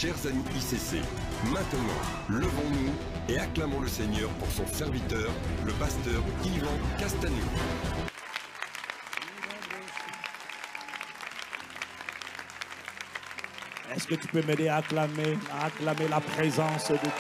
Chers amis ICC, maintenant, levons-nous et acclamons le Seigneur pour son serviteur, le pasteur Yvan Castagnou. Est-ce que tu peux m'aider à acclamer la présence de Dieu?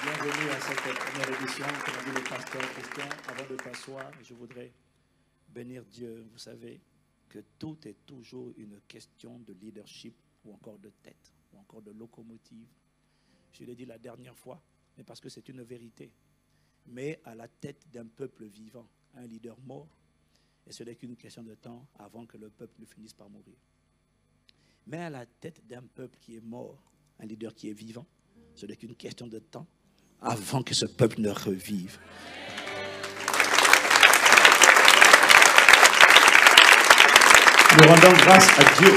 Bienvenue à cette première édition, comme a dit le pasteur Christian. Avant de t'asseoir, je voudrais bénir Dieu. Vous savez que tout est toujours une question de leadership ou encore de tête, ou encore de locomotive. Je l'ai dit la dernière fois, mais parce que c'est une vérité. Mais à la tête d'un peuple vivant, un leader mort, et ce n'est qu'une question de temps avant que le peuple ne finisse par mourir. Mais à la tête d'un peuple qui est mort, un leader qui est vivant, ce n'est qu'une question de temps avant que ce peuple ne revive. Nous rendons grâce à Dieu.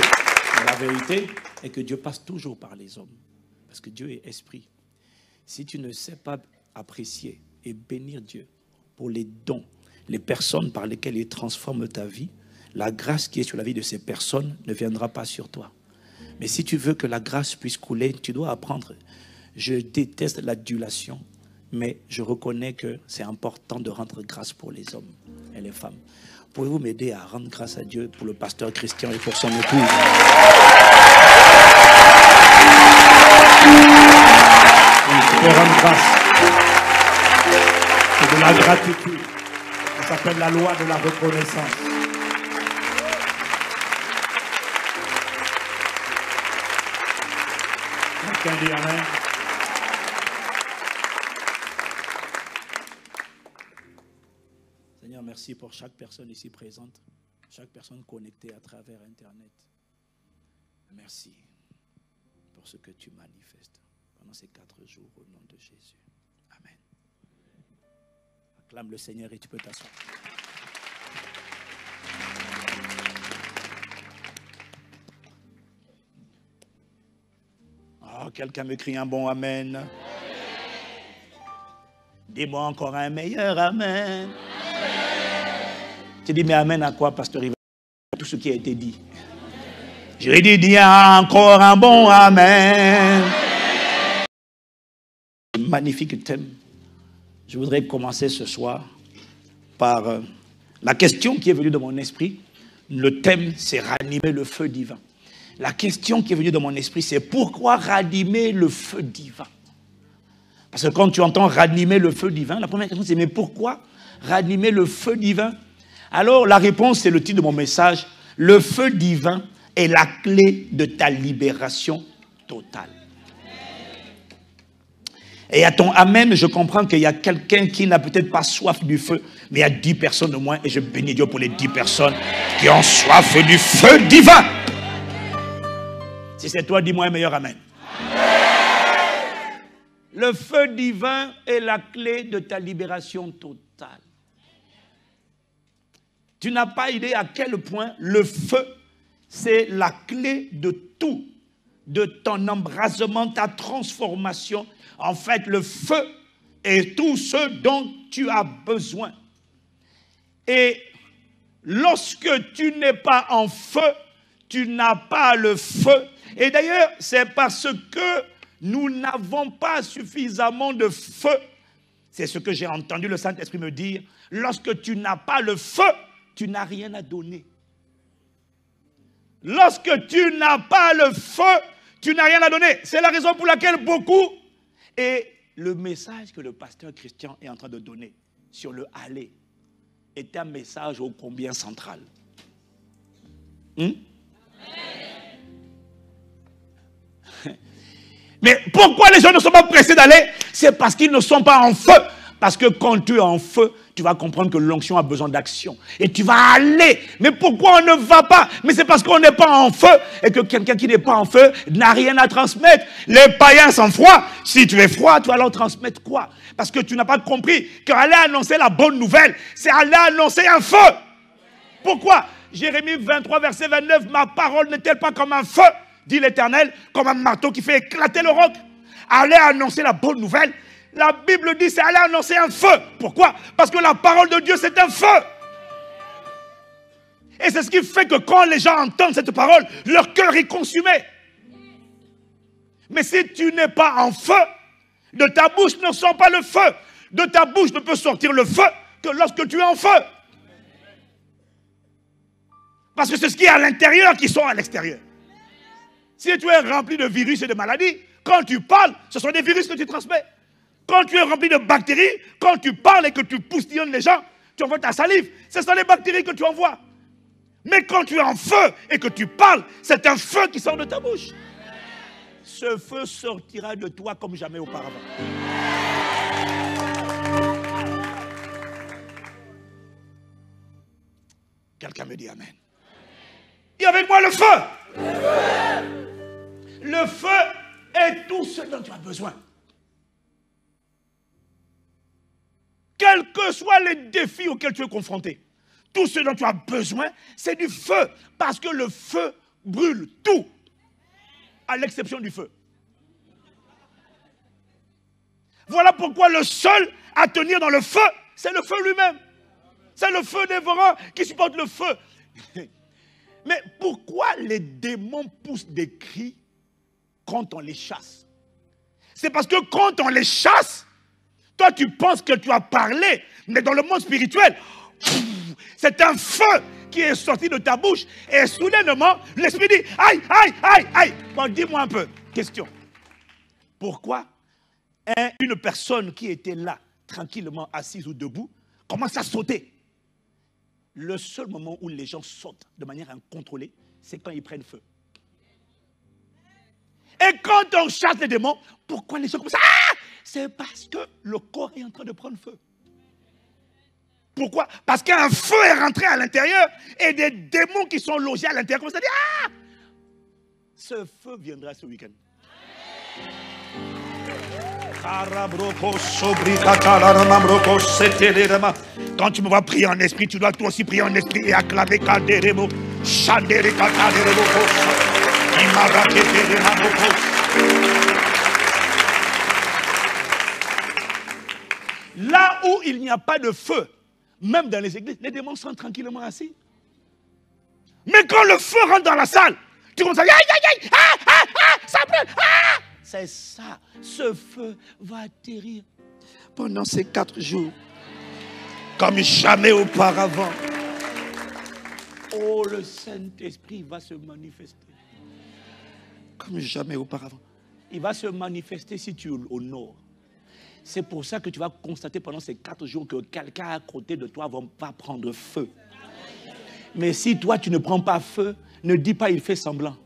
La vérité est que Dieu passe toujours par les hommes. Parce que Dieu est esprit. Si tu ne sais pas apprécier et bénir Dieu pour les dons, les personnes par lesquelles il transforme ta vie, la grâce qui est sur la vie de ces personnes ne viendra pas sur toi. Mais si tu veux que la grâce puisse couler, tu dois apprendre. Je déteste l'adulation, mais je reconnais que c'est important de rendre grâce pour les hommes et les femmes. Pouvez-vous m'aider à rendre grâce à Dieu pour le pasteur Christian et pour son épouse? Je peux rendre grâce. C'est de la gratitude. Ça s'appelle la loi de la reconnaissance. Quelqu'un dit amen. Seigneur, merci pour chaque personne ici présente, chaque personne connectée à travers Internet. Merci pour ce que tu manifestes pendant ces 4 jours au nom de Jésus. Amen. Acclame le Seigneur et tu peux t'asseoir. Oh, quelqu'un me crie un bon amen. Amen. Dis-moi encore un meilleur amen. Tu dis, mais amen à quoi, pasteur Yvan? Tout ce qui a été dit. Je lui dis encore un bon amen. Magnifique thème. Je voudrais commencer ce soir par la question qui est venue de mon esprit. Le thème, c'est ranimer le feu divin. La question qui est venue de mon esprit, c'est pourquoi ranimer le feu divin? Parce que quand tu entends ranimer le feu divin, la première question, c'est mais pourquoi ranimer le feu divin? Alors, la réponse, c'est le titre de mon message. Le feu divin est la clé de ta libération totale. Et à ton amen, je comprends qu'il y a quelqu'un qui n'a peut-être pas soif du feu, mais il y a 10 personnes au moins, et je bénis Dieu pour les 10 personnes qui ont soif du feu divin. Si c'est toi, dis-moi un meilleur amen. Le feu divin est la clé de ta libération totale. Tu n'as pas idée à quel point le feu, c'est la clé de tout, de ton embrasement, ta transformation. En fait, le feu est tout ce dont tu as besoin. Et lorsque tu n'es pas en feu, tu n'as pas le feu. Et d'ailleurs, c'est parce que nous n'avons pas suffisamment de feu. C'est ce que j'ai entendu le Saint-Esprit me dire. Lorsque tu n'as pas le feu, tu n'as rien à donner. Lorsque tu n'as pas le feu, tu n'as rien à donner. C'est la raison pour laquelle beaucoup, et le message que le pasteur Christian est en train de donner sur le aller est un message ô combien central. Mais pourquoi les gens ne sont pas pressés d'aller? C'est parce qu'ils ne sont pas en feu. Parce que quand tu es en feu, tu vas comprendre que l'onction a besoin d'action. Et tu vas aller. Mais pourquoi on ne va pas? Mais c'est parce qu'on n'est pas en feu. Et que quelqu'un qui n'est pas en feu n'a rien à transmettre. Les païens sont froids. Si tu es froid, tu vas leur transmettre quoi? Parce que tu n'as pas compris qu'aller annoncer la bonne nouvelle, c'est aller annoncer un feu. Pourquoi? Jérémie 23, verset 29, ma parole n'est-elle pas comme un feu, dit l'Éternel, comme un marteau qui fait éclater le roc? aller annoncer la bonne nouvelle. La Bible dit c'est aller annoncer un feu. Pourquoi? Parce que la parole de Dieu c'est un feu. Et c'est ce qui fait que quand les gens entendent cette parole, leur cœur est consumé. Mais si tu n'es pas en feu, de ta bouche ne sort pas le feu. De ta bouche ne peut sortir le feu que lorsque tu es en feu. Parce que c'est ce qui est à l'intérieur qui sort à l'extérieur. Si tu es rempli de virus et de maladies, quand tu parles, ce sont des virus que tu transmets. Quand tu es rempli de bactéries, quand tu parles et que tu poustillonnes les gens, tu envoies ta salive. Ce sont les bactéries que tu envoies. Mais quand tu es en feu et que tu parles, c'est un feu qui sort de ta bouche. Ce feu sortira de toi comme jamais auparavant. Quelqu'un me dit amen. Et avec moi le feu. Le feu est tout ce dont tu as besoin. Quels que soient les défis auxquels tu es confronté, tout ce dont tu as besoin, c'est du feu. Parce que le feu brûle tout, à l'exception du feu. Voilà pourquoi le seul à tenir dans le feu, c'est le feu lui-même. C'est le feu dévorant qui supporte le feu. Mais pourquoi les démons poussent des cris quand on les chasse? C'est parce que quand on les chasse, toi tu penses que tu as parlé, mais dans le monde spirituel, c'est un feu qui est sorti de ta bouche et soudainement, l'esprit dit aïe, aïe, aïe, aïe. Bon, dis-moi un peu, question. Pourquoi une personne qui était là, tranquillement assise ou debout, commence à sauter? Le seul moment où les gens sautent de manière incontrôlée, c'est quand ils prennent feu. Et quand on chasse les démons, pourquoi les gens commencent à... Ah! C'est parce que le corps est en train de prendre feu. Pourquoi? Parce qu'un feu est rentré à l'intérieur et des démons qui sont logés à l'intérieur commencent à dire ah! Ce feu viendra ce week-end. Quand tu me vois prier en esprit, tu dois toi aussi prier en esprit et acclamer Kaderemo. Là où il n'y a pas de feu, même dans les églises, les démons sont tranquillement assis. Mais quand le feu rentre dans la salle, tu commences à dire aïe, aïe, aïe, ah, ah, ah, ça brûle, ah! C'est ça, ce feu va atterrir pendant ces 4 jours, comme jamais auparavant. Oh, le Saint-Esprit va se manifester, comme jamais auparavant. Il va se manifester si tu honores. C'est pour ça que tu vas constater pendant ces 4 jours que quelqu'un à côté de toi va prendre feu. Mais si toi tu ne prends pas feu, ne dis pas il fait semblant.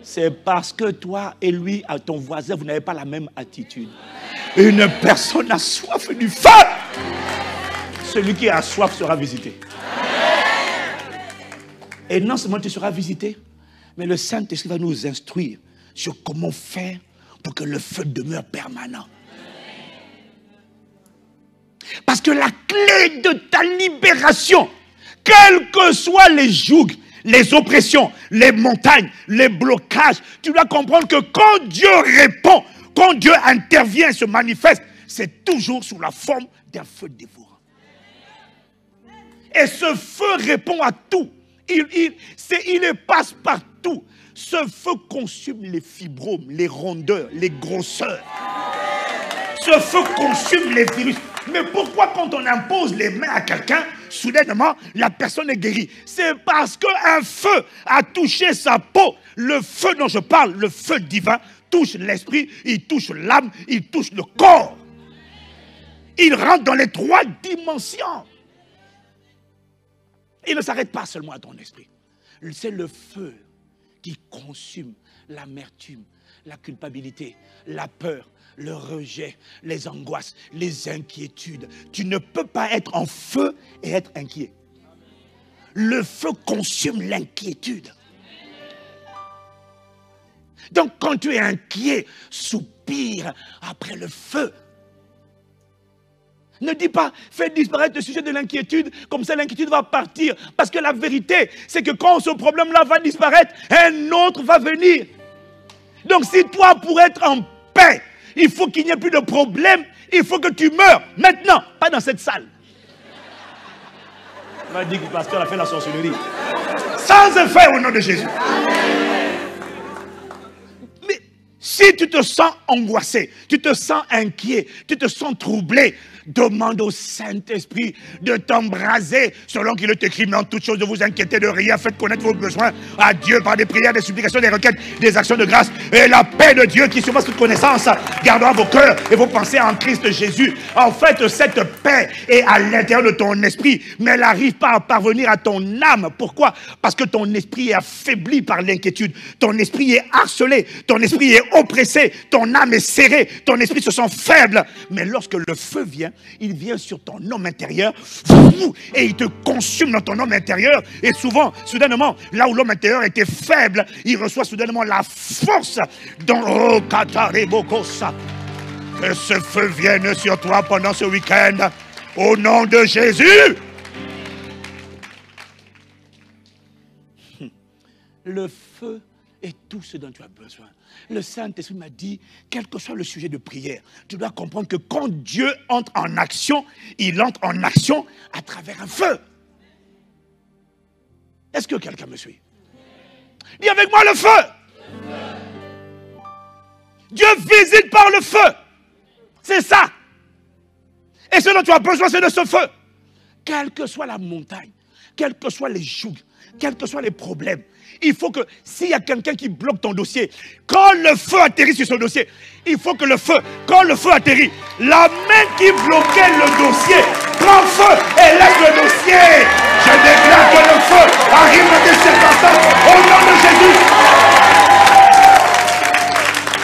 C'est parce que toi et lui, à ton voisin, vous n'avez pas la même attitude. Une personne a soif du feu. Celui qui a soif sera visité. Et non seulement tu seras visité, mais le Saint-Esprit va nous instruire sur comment faire pour que le feu demeure permanent. Parce que la clé de ta libération, quels que soient les jougs, les oppressions, les montagnes, les blocages, tu dois comprendre que quand Dieu répond, quand Dieu intervient et se manifeste, c'est toujours sous la forme d'un feu dévorant. Et ce feu répond à tout. Il passe partout. Ce feu consume les fibromes, les rondeurs, les grosseurs. Ce feu consume les virus. Mais pourquoi quand on impose les mains à quelqu'un, soudainement, la personne est guérie? C'est parce qu'un feu a touché sa peau. Le feu dont je parle, le feu divin, touche l'esprit, il touche l'âme, il touche le corps. Il rentre dans les 3 dimensions. Il ne s'arrête pas seulement à ton esprit. C'est le feu qui consume l'amertume, la culpabilité, la peur, le rejet, les angoisses, les inquiétudes. Tu ne peux pas être en feu et être inquiet. Le feu consume l'inquiétude. Donc quand tu es inquiet, soupire après le feu. Ne dis pas, fais disparaître le sujet de l'inquiétude, comme ça l'inquiétude va partir. Parce que la vérité, c'est que quand ce problème-là va disparaître, un autre va venir. Donc si toi, pour être en Il faut qu'il n'y ait plus de problème. Il faut que tu meurs maintenant, pas dans cette salle. On m'a dit que le pasteur a fait la sorcellerie. Sans effet au nom de Jésus. Mais si tu te sens angoissé, tu te sens inquiet, tu te sens troublé, demande au Saint-Esprit de t'embraser selon qu'il est écrit. Mais en toute chose, ne vous inquiétez de rien. Faites connaître vos besoins à Dieu par des prières, des supplications, des requêtes, des actions de grâce. Et la paix de Dieu qui surpasse toute connaissance gardera vos cœurs et vos pensées en Christ Jésus. En fait, cette paix est à l'intérieur de ton esprit, mais elle n'arrive pas à parvenir à ton âme. Pourquoi? Parce que ton esprit est affaibli par l'inquiétude. Ton esprit est harcelé. Ton esprit est oppressé. Ton âme est serrée. Ton esprit se sent faible. Mais lorsque le feu vient, il vient sur ton homme intérieur et il te consume dans ton homme intérieur. Et souvent, soudainement, là où l'homme intérieur était faible, il reçoit soudainement la force dans oh, Katarebokosa. Que ce feu vienne sur toi pendant ce week-end. Au nom de Jésus. Le feu est tout ce dont tu as besoin. Le Saint-Esprit m'a dit, quel que soit le sujet de prière, tu dois comprendre que quand Dieu entre en action, il entre en action à travers un feu. Est-ce que quelqu'un me suit? Dis avec moi le feu. Dieu visite par le feu. C'est ça. Et ce dont tu as besoin, c'est de ce feu. Quelle que soit la montagne, quels que soient les jougs, quels que soient les problèmes, il faut que, s'il y a quelqu'un qui bloque ton dossier, quand le feu atterrit sur son dossier, il faut que le feu, quand le feu atterrit, la main qui bloquait le dossier prend feu et laisse le dossier. Je déclare que le feu arrive dans des circonstances au nom de Jésus.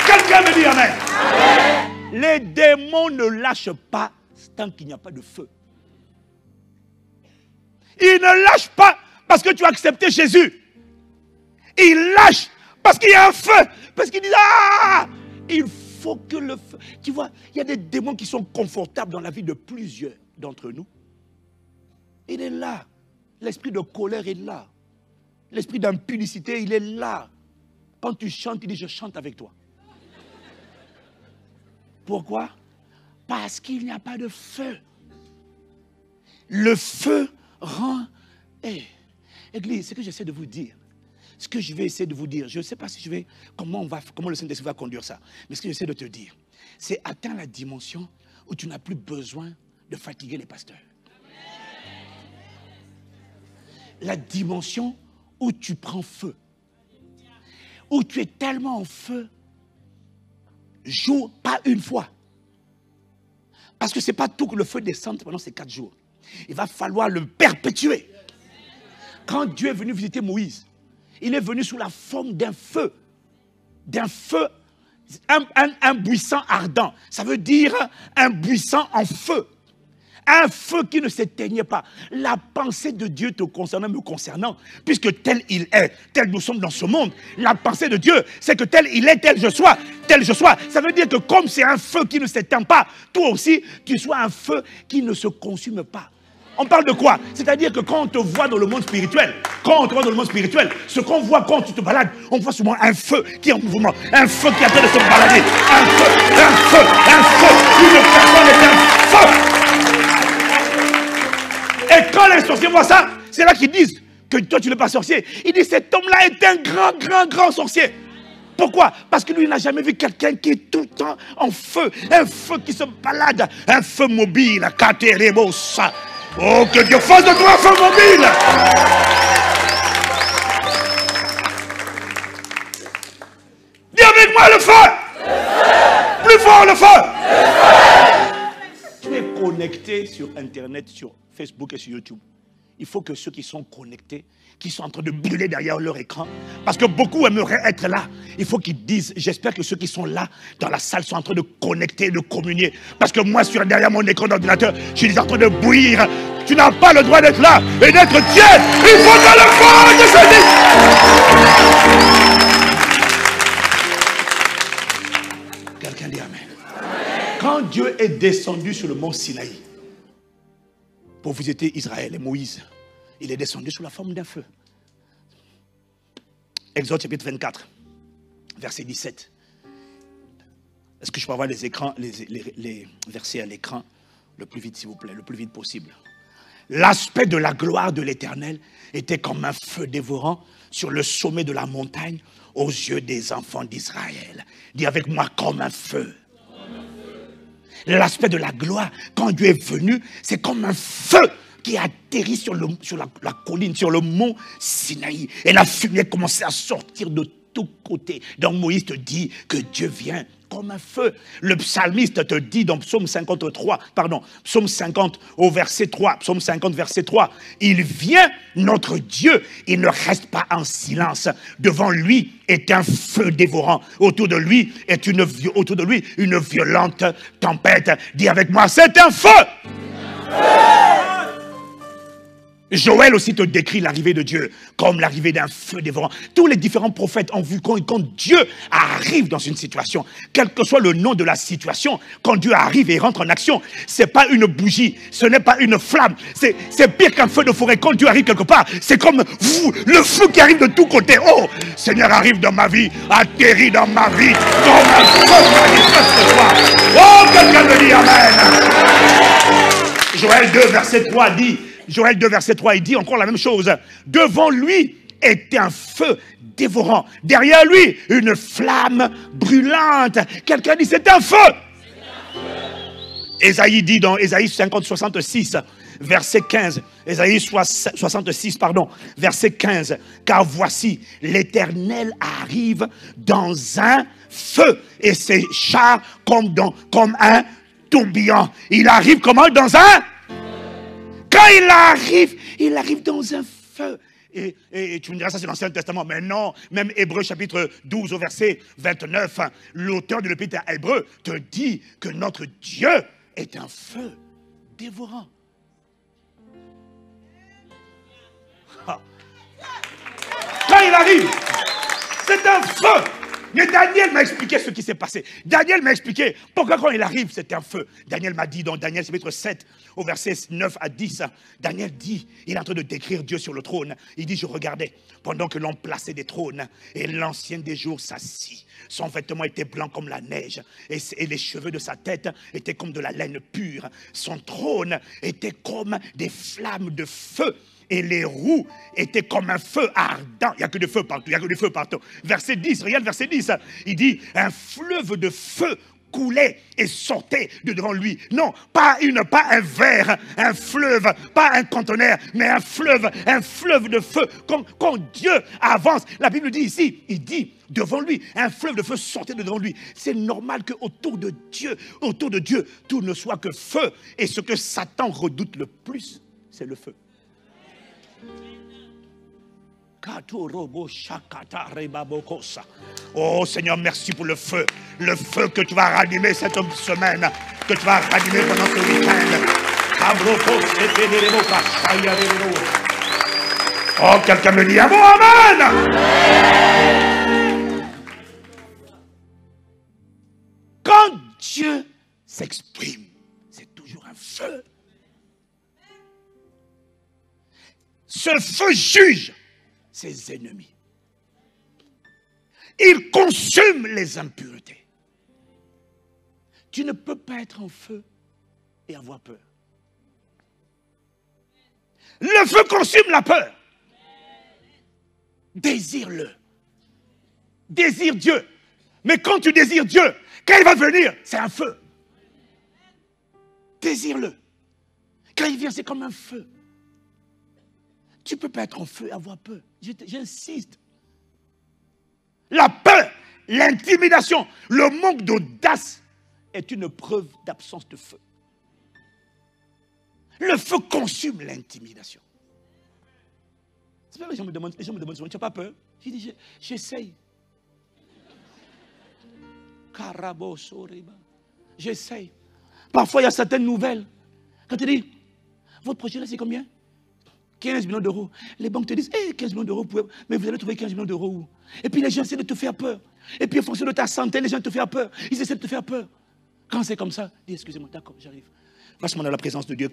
Quelqu'un me dit amen. Amen. Les démons ne lâchent pas tant qu'il n'y a pas de feu. Ils ne lâchent pas parce que tu as accepté Jésus. Ils lâchent parce qu'il y a un feu. Parce qu'ils disent, ah, il faut que le feu... Tu vois, il y a des démons qui sont confortables dans la vie de plusieurs d'entre nous. Il est là. L'esprit de colère est là. L'esprit d'impudicité, il est là. Quand tu chantes, il dit, je chante avec toi. Pourquoi? Parce qu'il n'y a pas de feu. Le feu rend... Hey, Église, ce que j'essaie de vous dire, ce que je vais essayer de vous dire, je ne sais pas si je vais, comment le Saint-Esprit va conduire ça, mais ce que j'essaie de te dire, c'est atteindre la dimension où tu n'as plus besoin de fatiguer les pasteurs. La dimension où tu prends feu, où tu es tellement en feu, jour, pas une fois. Parce que ce n'est pas tout que le feu descende pendant ces 4 jours. Il va falloir le perpétuer. Quand Dieu est venu visiter Moïse, il est venu sous la forme d'un feu, un buisson ardent. Ça veut dire un buisson en feu. Un feu qui ne s'éteignait pas. La pensée de Dieu te concernant, me concernant, puisque tel il est, tel nous sommes dans ce monde, la pensée de Dieu, c'est que tel il est, tel je sois. Ça veut dire que comme c'est un feu qui ne s'éteint pas, toi aussi, tu sois un feu qui ne se consume pas. On parle de quoi? C'est-à-dire que quand on te voit dans le monde spirituel, ce qu'on voit quand tu te balades, on voit souvent un feu qui est en mouvement, un feu qui est en train de se balader, un feu, une personne est un feu. Et quand les sorciers voient ça, c'est là qu'ils disent que toi tu n'es pas sorcier. Ils disent cet homme-là est un grand sorcier. Pourquoi? Parce que lui, il n'a jamais vu quelqu'un qui est tout le temps en feu, un feu qui se balade, un feu mobile, Katerebosa. Oh, que Dieu fasse de toi un feu mobile. Dis avec moi le feu. Plus fort le feu. Tu es connecté sur Internet, sur Facebook et sur YouTube. Il faut que ceux qui sont connectés, qui sont en train de brûler derrière leur écran, parce que beaucoup aimeraient être là, il faut qu'ils disent, j'espère que ceux qui sont là, dans la salle, sont en train de connecter, de communier. Parce que moi, derrière mon écran d'ordinateur, je suis en train de bouillir. Tu n'as pas le droit d'être là et d'être tiède. Il faut que le feu de ce dit. Quelqu'un dit amen. Quand Dieu est descendu sur le mont Sinaï, pour visiter Israël et Moïse, il est descendu sous la forme d'un feu. Exode chapitre 24, verset 17. Est-ce que je peux avoir les écrans, les versets à l'écran le plus vite, s'il vous plaît, le plus vite possible. L'aspect de la gloire de l'Éternel était comme un feu dévorant sur le sommet de la montagne aux yeux des enfants d'Israël. Dis avec moi, comme un feu. L'aspect de la gloire, quand Dieu est venu, c'est comme un feu qui atterrit sur la colline, sur le mont Sinaï. Et la fumée commençait à sortir de tous côtés. Donc Moïse te dit que Dieu vient comme un feu. Le psalmiste te dit dans Psaume 50 au verset 3, Psaume 50 verset 3, il vient notre Dieu, il ne reste pas en silence. Devant lui est un feu dévorant. Autour de lui une violente tempête. Dis avec moi, c'est un feu. Joël aussi te décrit l'arrivée de Dieu comme l'arrivée d'un feu dévorant. Tous les différents prophètes ont vu quand Dieu arrive dans une situation, quel que soit le nom de la situation, quand Dieu arrive et rentre en action, c'est pas une bougie, ce n'est pas une flamme, c'est pire qu'un feu de forêt. Quand Dieu arrive quelque part, c'est comme le feu qui arrive de tous côtés. Oh, Seigneur arrive dans ma vie, atterrit dans ma vie, comme un feu manifeste-toi. Oh, quelqu'un me dit Amen. Joël 2 verset 3 dit, Joël 2, verset 3, il dit encore la même chose. Devant lui était un feu dévorant. Derrière lui, une flamme brûlante. Quelqu'un dit, c'est un feu. Ésaïe dit dans Ésaïe 66, verset 15. Ésaïe 66, verset 15. Car voici, l'Éternel arrive dans un feu. Et ses chars comme un tourbillon. Il arrive comment? Dans un... Quand il arrive dans un feu. Et tu me diras, ça c'est l'Ancien Testament. Mais non, même Hébreux chapitre 12 au verset 29, l'auteur de l'Épître à Hébreux te dit que notre Dieu est un feu dévorant. Quand il arrive, c'est un feu. Mais Daniel m'a expliqué ce qui s'est passé. Daniel m'a expliqué pourquoi quand il arrive, c'est un feu. Daniel m'a dit dans Daniel chapitre 7, au verset 9 à 10, Daniel dit, il est en train de décrire Dieu sur le trône. Il dit, je regardais pendant que l'on plaçait des trônes et l'ancien des jours s'assit. Son vêtement était blanc comme la neige et les cheveux de sa tête étaient comme de la laine pure. Son trône était comme des flammes de feu. Et les roues étaient comme un feu ardent. Il n'y a que du feu partout, il y a que du feu partout. Verset 10, regarde verset 10. Il dit, un fleuve de feu coulait et sortait de devant lui. Non, pas un verre, un fleuve, pas un conteneur, mais un fleuve de feu. Quand Dieu avance, la Bible dit ici, il dit, devant lui, un fleuve de feu sortait de devant lui. C'est normal qu'autour de Dieu, tout ne soit que feu. Et ce que Satan redoute le plus, c'est le feu. Oh Seigneur, merci pour le feu que tu vas ranimer cette semaine, que tu vas ranimer pendant ce week-end. Oh, quelqu'un me dit un mot, amen. Quand Dieu s'exprime, c'est toujours un feu. Ce feu juge ses ennemis. Il consume les impuretés. Tu ne peux pas être en feu et avoir peur. Le feu consume la peur. Désire-le. Désire Dieu. Mais quand tu désires Dieu, quand il va venir, c'est un feu. Désire-le. Quand il vient, c'est comme un feu. Tu ne peux pas être en feu et avoir peur. J'insiste. La peur, l'intimidation, le manque d'audace est une preuve d'absence de feu. Le feu consume l'intimidation. C'est pas que les gens me demandent souvent, tu n'as pas peur? J'ai dit, j'essaye. J'essaye. Parfois, il y a certaines nouvelles. Quand tu dis, votre projet là, c'est combien? 15 millions d'euros. Les banques te disent, 15 millions d'euros, mais vous allez trouver 15 millions d'euros où? Et puis les gens essaient de te faire peur. Et puis en fonction de ta santé, les gens te font peur. Ils essaient de te faire peur. Quand c'est comme ça, dis excusez-moi, d'accord, j'arrive. Passe-moi dans la présence de Dieu.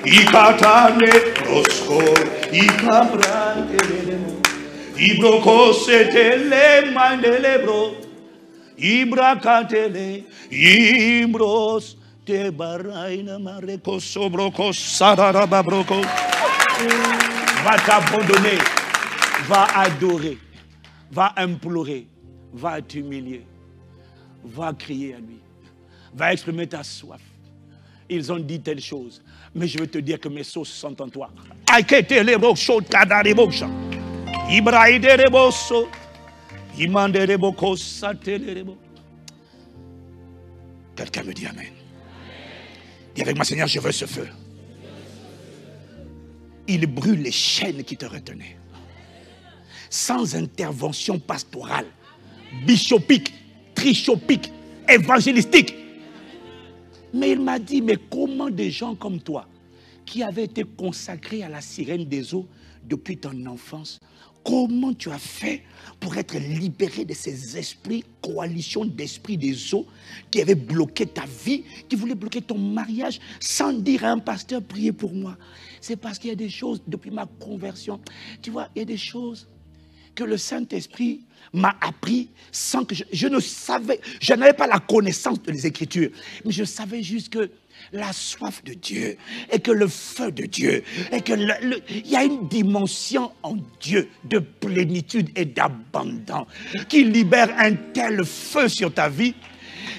Ikatane rosko, ikabrante lelemo. Ibroko setele mandelebro. Ibrakatele, Imbros, te baraina mareko sobroko, sararababroko. Va t'abandonner, va adorer, va implorer, va t'humilier, va crier à lui, va exprimer ta soif. Ils ont dit telle chose, mais je veux te dire que mes sauces sont en toi. Quelqu'un me dit amen. Dis avec moi, Seigneur, je veux ce feu. Il brûle les chaînes qui te retenaient. Sans intervention pastorale, bishopique, trichopique, évangélistique. Mais il m'a dit, mais comment des gens comme toi, qui avaient été consacrés à la sirène des eaux depuis ton enfance, comment tu as fait pour être libéré de ces esprits, coalitions d'esprits des eaux qui avaient bloqué ta vie, qui voulaient bloquer ton mariage, sans dire à un pasteur, priez pour moi. C'est parce qu'il y a des choses, depuis ma conversion, tu vois, il y a des choses que le Saint-Esprit m'a appris sans que je ne savais, je n'avais pas la connaissance des Écritures, mais je savais juste que la soif de Dieu et que le feu de Dieu et que il y a une dimension en Dieu de plénitude et d'abondance qui libère un tel feu sur ta vie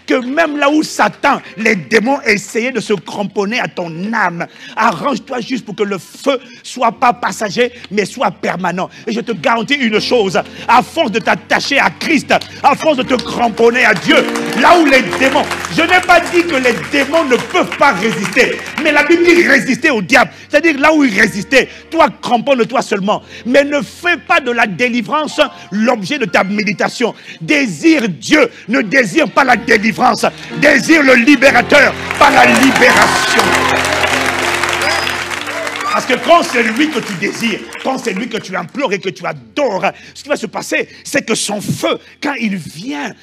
que même là où Satan, les démons essayaient de se cramponner à ton âme, arrange-toi juste pour que le feu soit pas passager, mais soit permanent. Et je te garantis une chose, à force de t'attacher à Christ, à force de te cramponner à Dieu, là où les démons, je n'ai pas dit que les démons ne peuvent pas résister, mais la Bible dit résister au diable. C'est-à-dire là où il résistait, toi cramponne-toi seulement, mais ne fais pas de la délivrance l'objet de ta méditation. Désire Dieu, ne désire pas la délivrance. Désire le libérateur par la libération. Parce que quand c'est lui que tu désires, quand c'est lui que tu implores et que tu adores, ce qui va se passer, c'est que son feu, quand il vient,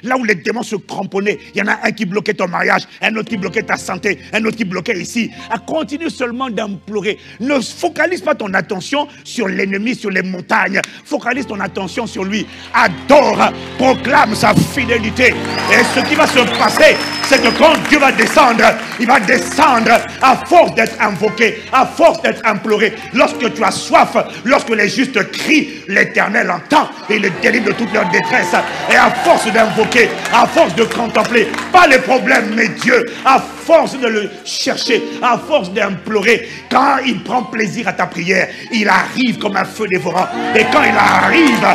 là où les démons se cramponnaient, il y en a un qui bloquait ton mariage, un autre qui bloquait ta santé, un autre qui bloquait ici. Continue seulement d'implorer. Ne focalise pas ton attention sur l'ennemi, sur les montagnes. Focalise ton attention sur lui. Adore, proclame sa fidélité. Et ce qui va se passer, c'est que quand Dieu va descendre, il va descendre à force d'être invoqué, à force d'être imploré. Lorsque tu as soif, lorsque les justes crient, l'Éternel entend et le délivre de toute leur détresse. Et à force d'invoquer, à force de contempler, pas les problèmes, mais Dieu, à force de le chercher, à force d'implorer, quand il prend plaisir à ta prière, il arrive comme un feu dévorant. Et quand il arrive,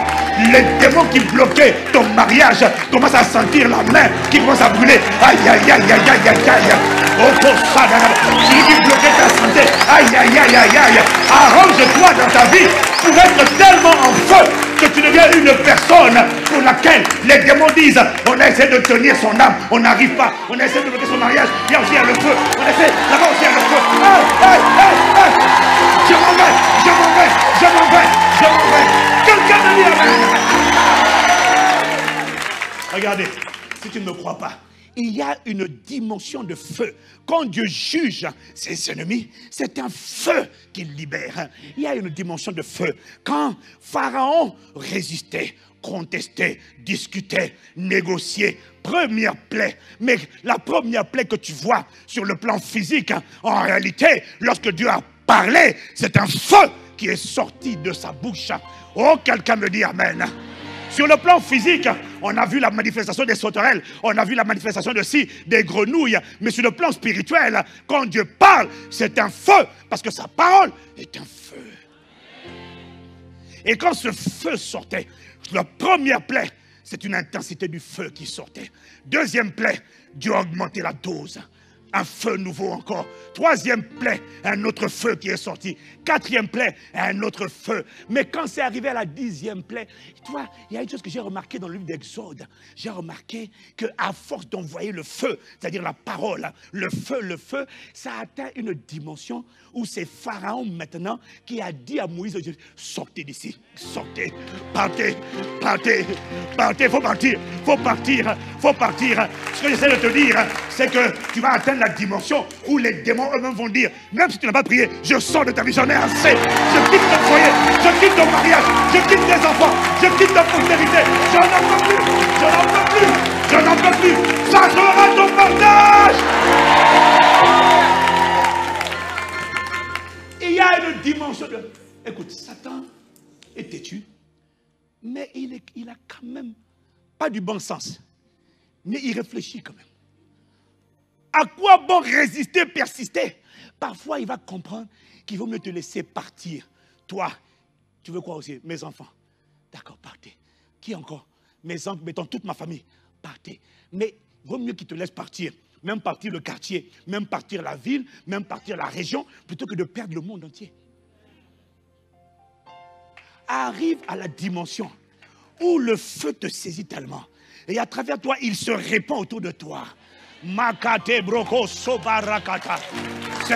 les démons qui bloquaient ton mariage commencent à sentir la main qui commence à brûler. Aïe, aïe, aïe, aïe, aïe, aïe, aïe. Celui qui bloquait ta santé, aïe, aïe, aïe, aïe, aïe. Arrange-toi dans ta vie pour être tellement en feu que tu deviens une personne pour laquelle les démons disent, on essaie de tenir son âme, on n'arrive pas, on essaie de bloquer son mariage, il y a aussi le feu, on essaie, là-bas aussi il y a le feu. Aïe, aïe, aïe, aïe. Je m'en vais, je m'en vais, je m'en vais, je m'en vais. Quelqu'un me dit amen. Regardez, si tu ne me crois pas, il y a une dimension de feu. Quand Dieu juge ses ennemis, c'est un feu qu'il libère. Il y a une dimension de feu. Quand Pharaon résistait, contestait, discutait, négociait, première plaie. Mais la première plaie que tu vois sur le plan physique, en réalité, lorsque Dieu a parlé, c'est un feu qui est sorti de sa bouche. Oh, quelqu'un me dit amen. Sur le plan physique, on a vu la manifestation des sauterelles, on a vu la manifestation de des grenouilles, mais sur le plan spirituel, quand Dieu parle, c'est un feu, parce que sa parole est un feu. Et quand ce feu sortait, la première plaie, c'est une intensité du feu qui sortait. Deuxième plaie, Dieu a augmenté la dose. Un feu nouveau encore. Troisième plaie, un autre feu qui est sorti. Quatrième plaie, un autre feu. Mais quand c'est arrivé à la 10e plaie, tu vois, il y a une chose que j'ai remarqué dans le livre d'Exode. J'ai remarqué qu'à force d'envoyer le feu, c'est-à-dire la parole, le feu, ça a atteint une dimension où c'est Pharaon maintenant qui a dit à Moïse, sortez d'ici, sortez, partez, partez, partez, faut partir, faut partir, faut partir. Ce que j'essaie de te dire, c'est que tu vas atteindre atteindre la dimension où les démons eux-mêmes vont dire, même si tu n'as pas prié, je sors de ta vie, j'en ai assez. Je quitte ton foyer, je quitte ton mariage, je quitte tes enfants, je quitte ta postérité. Je n'en peux plus, je n'en peux plus, je n'en peux plus. Ça sera ton partage. Il y a une dimension de... Écoute, Satan est têtu, mais il a quand même pas du bon sens. Mais il réfléchit quand même. À quoi bon résister, persister? Parfois, il va comprendre qu'il vaut mieux te laisser partir. Toi, tu veux quoi aussi? Mes enfants. D'accord, partez. Qui encore? Mes oncles, mettons toute ma famille. Partez. Mais il vaut mieux qu'il te laisse partir. Même partir le quartier, même partir la ville, même partir la région, plutôt que de perdre le monde entier. Arrive à la dimension où le feu te saisit tellement. Et à travers toi, il se répand autour de toi. Makate broko sobarakata. Ce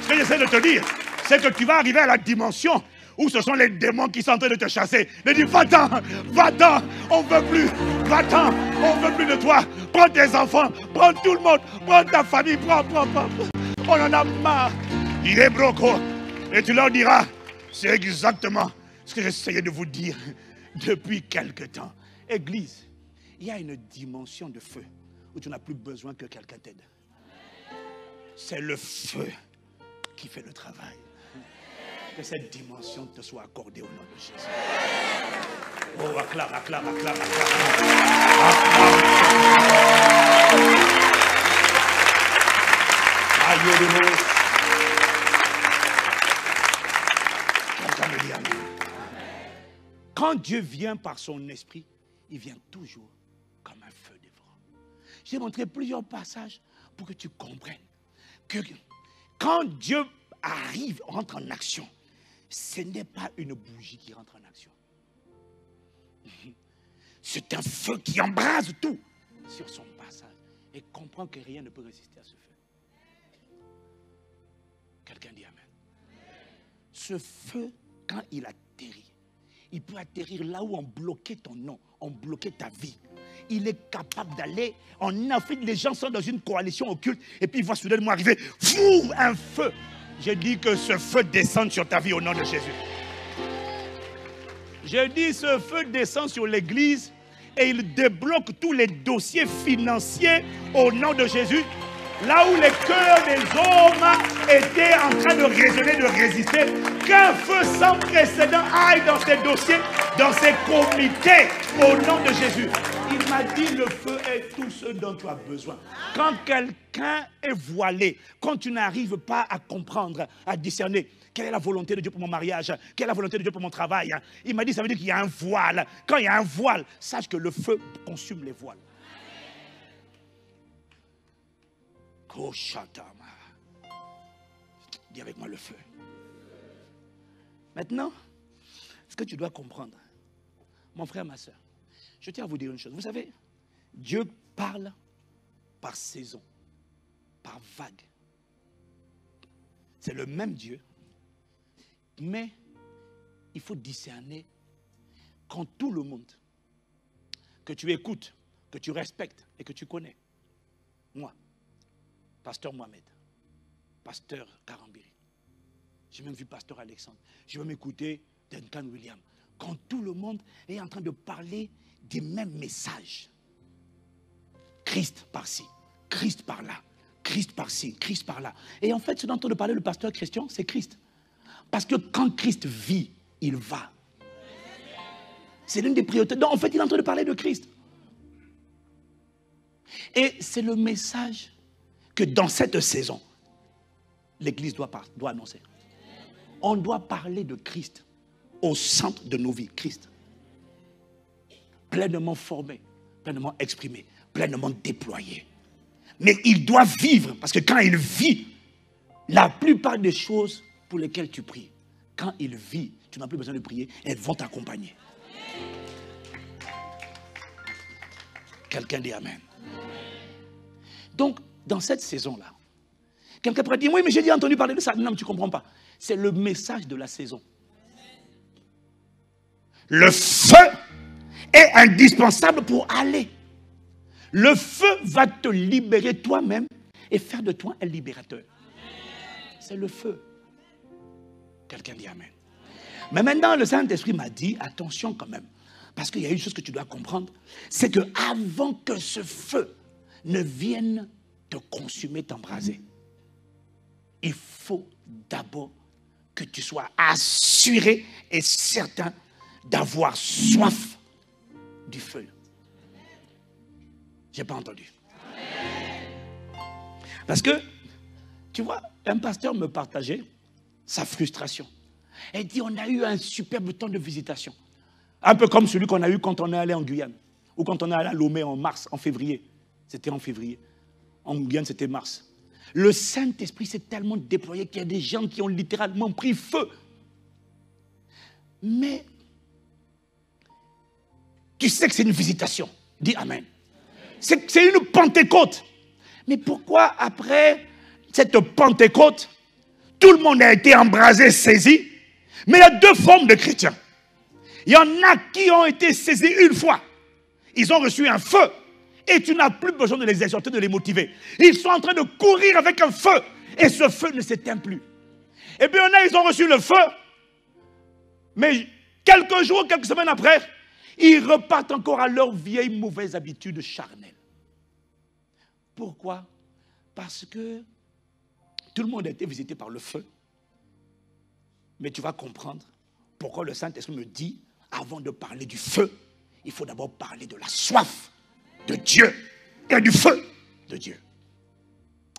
que j'essaie de te dire, c'est que tu vas arriver à la dimension où ce sont les démons qui sont en train de te chasser. Mais dis, va-t'en, va-t'en, on ne veut plus, va-t'en, on ne veut plus de toi. Prends tes enfants, prends tout le monde, prends ta famille, prends. On en a marre. Il est broco. Et tu leur diras, c'est exactement ce que j'essayais de vous dire depuis quelque temps. Église, il y a une dimension de feu où tu n'as plus besoin que quelqu'un t'aide. C'est le feu qui fait le travail. Que cette dimension te soit accordée au nom de Jésus. Oh, acclame, acclame, acclame, acclame. Aïe, quand Dieu vient par son esprit, il vient toujours comme un feu dévorant. J'ai montré plusieurs passages pour que tu comprennes que quand Dieu arrive, rentre en action, ce n'est pas une bougie qui rentre en action. C'est un feu qui embrase tout sur son passage et comprend que rien ne peut résister à ce feu. Quelqu'un dit Amen. Ce feu, quand il atterrit, il peut atterrir là où on bloquait ton nom, on bloquait ta vie. Il est capable d'aller en Afrique. Les gens sont dans une coalition occulte et puis ils voient soudainement arriver, fou, un feu. Je dis que ce feu descende sur ta vie au nom de Jésus. Je dis ce feu descend sur l'église et il débloque tous les dossiers financiers au nom de Jésus. Là où les cœurs des hommes étaient en train de raisonner, de résister, qu'un feu sans précédent aille dans ces dossiers, dans ces comités, au nom de Jésus. Il m'a dit, le feu est tout ce dont tu as besoin. Quand quelqu'un est voilé, quand tu n'arrives pas à comprendre, à discerner, quelle est la volonté de Dieu pour mon mariage, quelle est la volonté de Dieu pour mon travail, il m'a dit, ça veut dire qu'il y a un voile. Quand il y a un voile, sache que le feu consume les voiles. Dis avec moi le feu. Maintenant, ce que tu dois comprendre, mon frère, ma soeur, je tiens à vous dire une chose. Vous savez, Dieu parle par saison, par vague. C'est le même Dieu, mais il faut discerner quand tout le monde que tu écoutes, que tu respectes et que tu connais, moi, Pasteur Mohamed, Pasteur Karambiri, j'ai même vu Pasteur Alexandre, je vais m'écouter Duncan William. Quand tout le monde est en train de parler des mêmes messages. Christ par-ci, Christ par-là, Christ par-ci, Christ par-là. Et en fait, ce dont on parle le pasteur Christian, c'est Christ. Parce que quand Christ vit, il va. C'est l'une des priorités. Donc, en fait, il est en train de parler de Christ. Et c'est le message que dans cette saison, l'Église doit annoncer. On doit parler de Christ au centre de nos vies, Christ. Pleinement formé, pleinement exprimé, pleinement déployé. Mais il doit vivre, parce que quand il vit, la plupart des choses pour lesquelles tu pries, quand il vit, tu n'as plus besoin de prier, elles vont t'accompagner. Quelqu'un dit Amen. Donc, dans cette saison-là, quelqu'un pourrait dire, oui, mais j'ai déjà entendu parler de ça. Non, mais tu ne comprends pas. C'est le message de la saison. Le feu est indispensable pour aller. Le feu va te libérer toi-même et faire de toi un libérateur. C'est le feu. Quelqu'un dit amen. Mais maintenant, le Saint-Esprit m'a dit, attention quand même, parce qu'il y a une chose que tu dois comprendre, c'est que avant que ce feu ne vienne te consumer, t'embraser, il faut d'abord que tu sois assuré et certain d'avoir soif du feu. Je n'ai pas entendu. Parce que, tu vois, un pasteur me partageait sa frustration. Il dit, on a eu un superbe temps de visitation. Un peu comme celui qu'on a eu quand on est allé en Guyane. Ou quand on est allé à Lomé en février. C'était en février. En Guyane, c'était mars. Le Saint-Esprit s'est tellement déployé qu'il y a des gens qui ont littéralement pris feu. Mais, tu sais que c'est une visitation. Dis amen. C'est une Pentecôte. Mais pourquoi après cette Pentecôte, tout le monde a été embrasé, saisi? Mais il y a deux formes de chrétiens. Il y en a qui ont été saisis une fois. Ils ont reçu un feu. Et tu n'as plus besoin de les exhorter, de les motiver. Ils sont en train de courir avec un feu. Et ce feu ne s'éteint plus. Et puis il y en a, ils ont reçu le feu. Mais quelques jours, quelques semaines après, ils repartent encore à leur vieille mauvaise habitude charnelle. Pourquoi? Parce que tout le monde a été visité par le feu. Mais tu vas comprendre pourquoi le Saint-Esprit me dit, avant de parler du feu, il faut d'abord parler de la soif de Dieu et du feu de Dieu.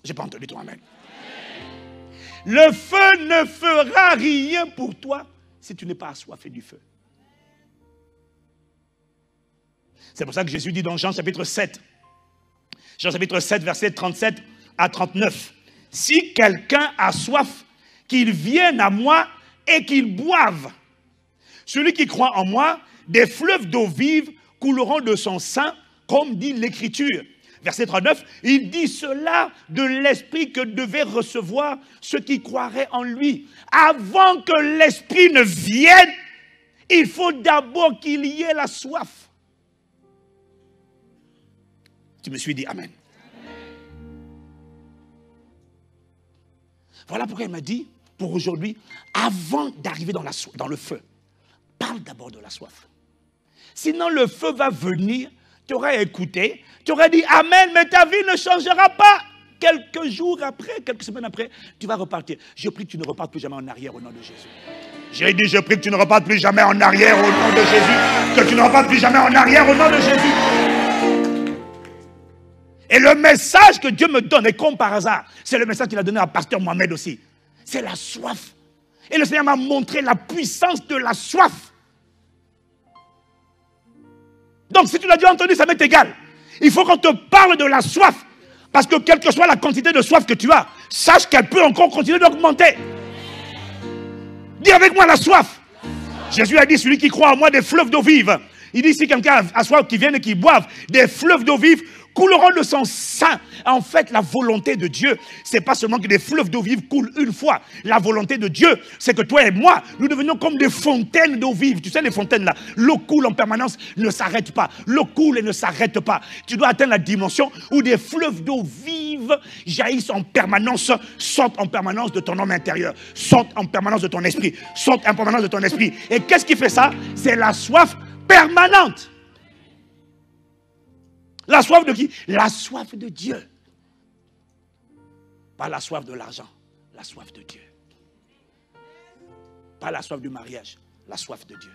Je n'ai pas entendu ton amen. Le feu ne fera rien pour toi si tu n'es pas assoiffé du feu. C'est pour ça que Jésus dit dans Jean chapitre 7, Jean chapitre 7, versets 37 à 39. Si quelqu'un a soif, qu'il vienne à moi et qu'il boive. Celui qui croit en moi, des fleuves d'eau vive couleront de son sein, comme dit l'Écriture. Verset 39, il dit cela de l'Esprit que devaient recevoir ceux qui croiraient en lui. Avant que l'Esprit ne vienne, il faut d'abord qu'il y ait la soif. Tu me suis dit amen. Voilà pourquoi il m'a dit, pour aujourd'hui, avant d'arriver dans le feu, parle d'abord de la soif. Sinon le feu va venir, tu auras écouté, tu auras dit amen, mais ta vie ne changera pas. Quelques jours après, quelques semaines après, tu vas repartir. Je prie que tu ne repartes plus jamais en arrière au nom de Jésus. J'ai dit, je prie que tu ne repartes plus jamais en arrière au nom de Jésus. Que tu ne repartes plus jamais en arrière au nom de Jésus. Et le message que Dieu me donne, et comme par hasard, c'est le message qu'il a donné à Pasteur Mohamed aussi. C'est la soif. Et le Seigneur m'a montré la puissance de la soif. Donc si tu l'as déjà entendu, ça m'est égal. Il faut qu'on te parle de la soif. Parce que quelle que soit la quantité de soif que tu as, sache qu'elle peut encore continuer d'augmenter. Dis avec moi la soif. Jésus a dit, celui qui croit en moi, des fleuves d'eau vive. Il dit, si quelqu'un a soif, qu'il vienne et qu'il boive, des fleuves d'eau vive couleront de son sein. En fait, la volonté de Dieu, c'est pas seulement que des fleuves d'eau vive coulent une fois. La volonté de Dieu, c'est que toi et moi, nous devenions comme des fontaines d'eau vive. Tu sais, les fontaines là, l'eau coule en permanence, ne s'arrête pas. L'eau coule et ne s'arrête pas. Tu dois atteindre la dimension où des fleuves d'eau vive jaillissent en permanence, sortent en permanence de ton homme intérieur, sortent en permanence de ton esprit, sortent en permanence de ton esprit. Et qu'est-ce qui fait ça? C'est la soif permanente. La soif de qui? La soif de Dieu. Pas la soif de l'argent, la soif de Dieu. Pas la soif du mariage, la soif de Dieu.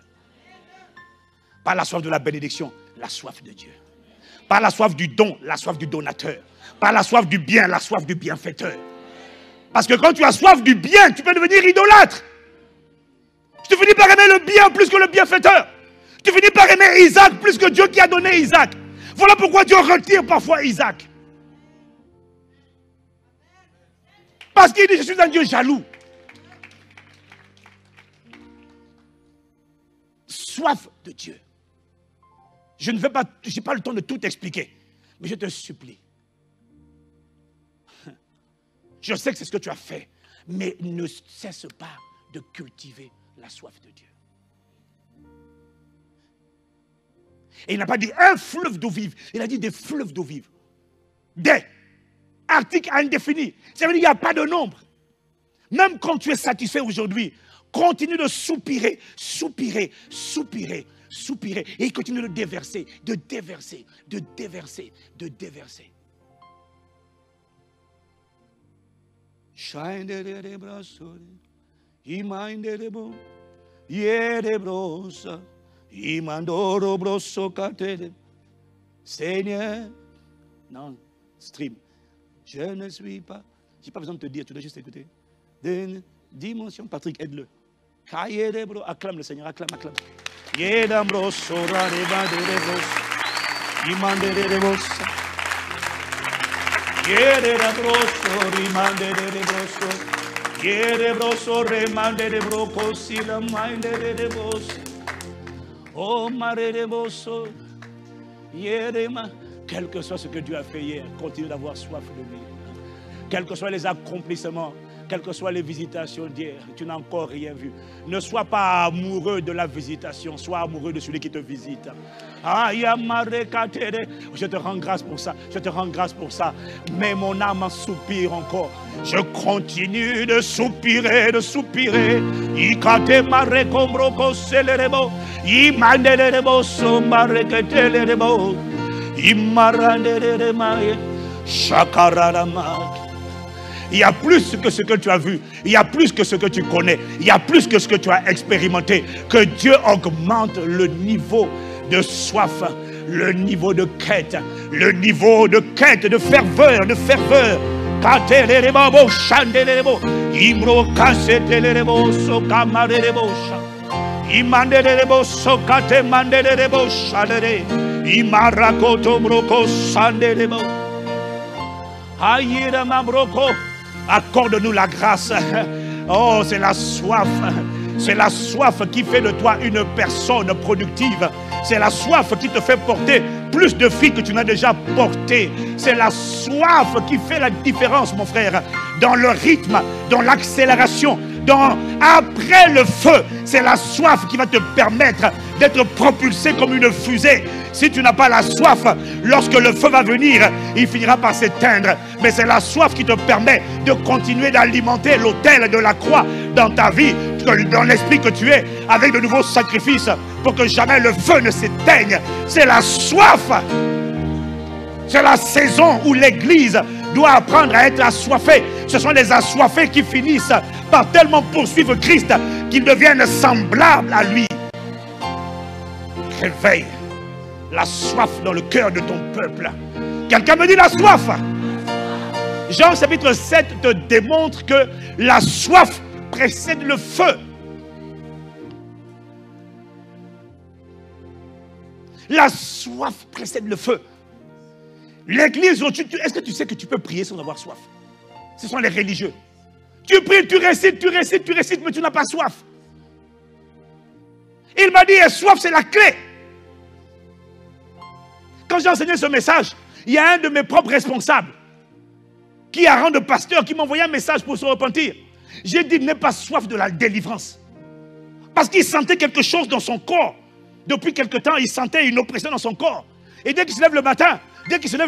Pas la soif de la bénédiction, la soif de Dieu. Pas la soif du don, la soif du donateur. Pas la soif du bien, la soif du bienfaiteur. Parce que quand tu as soif du bien, tu peux devenir idolâtre. Tu finis par aimer le bien plus que le bienfaiteur. Tu finis par aimer Isaac plus que Dieu qui a donné Isaac. Voilà pourquoi Dieu retire parfois Isaac. Parce qu'il dit, je suis un Dieu jaloux. Soif de Dieu. Je n'ai pas le temps de tout expliquer. Mais je te supplie. Je sais que c'est ce que tu as fait. Mais ne cesse pas de cultiver la soif de Dieu. Et il n'a pas dit un fleuve d'eau vive. Il a dit des fleuves d'eau vive. Des articles indéfinis. Ça veut dire qu'il n'y a pas de nombre. Même quand tu es satisfait aujourd'hui, continue de soupirer, soupirer, soupirer, soupirer. Et il continue de déverser, de déverser, de déverser, de déverser. Seigneur, non, stream. Je ne suis pas. Je n'ai pas besoin de te dire, tu dois juste écouter. D'une dimension, Patrick, aide-le. Acclame le Seigneur, acclame, acclame. Oh, quel que soit ce que Dieu a fait hier, continue d'avoir soif de lui. Quels que soient les accomplissements, quelles que soient les visitations d'hier, tu n'as encore rien vu. Ne sois pas amoureux de la visitation, sois amoureux de celui qui te visite. Je te rends grâce pour ça, je te rends grâce pour ça. Mais mon âme en soupire encore. Je continue de soupirer, de soupirer. Il y a plus que ce que tu as vu, il y a plus que ce que tu connais, il y a plus que ce que tu as expérimenté. Que Dieu augmente le niveau de soif, le niveau de quête, de ferveur, de ferveur. Accorde-nous la grâce. Oh, c'est la soif. C'est la soif qui fait de toi une personne productive. C'est la soif qui te fait porter plus de filles que tu n'as déjà portées. C'est la soif qui fait la différence, mon frère, dans le rythme, dans l'accélération, après le feu. C'est la soif qui va te permettre d'être propulsé comme une fusée. Si tu n'as pas la soif, lorsque le feu va venir, il finira par s'éteindre. Mais c'est la soif qui te permet de continuer d'alimenter l'autel de la croix dans ta vie, dans l'esprit que tu es, avec de nouveaux sacrifices, pour que jamais le feu ne s'éteigne. C'est la soif. C'est la saison où l'Église doit apprendre à être assoiffée. Ce sont les assoiffés qui finissent par tellement poursuivre Christ qu'ils deviennent semblables à lui. Réveille la soif dans le cœur de ton peuple. Quelqu'un me dit la soif. Jean chapitre 7 te démontre que la soif précède le feu. La soif précède le feu. L'église, est-ce que tu sais que tu peux prier sans avoir soif? Ce sont les religieux. Tu pries, tu récites, mais tu n'as pas soif. Il m'a dit, soif, c'est la clé. Quand j'ai enseigné ce message, il y a un de mes propres responsables qui a rang de pasteur, qui m'a envoyé un message pour se repentir. J'ai dit, n'aie pas soif de la délivrance. Parce qu'il sentait quelque chose dans son corps. Depuis quelque temps, il sentait une oppression dans son corps. Et dès qu'il se lève le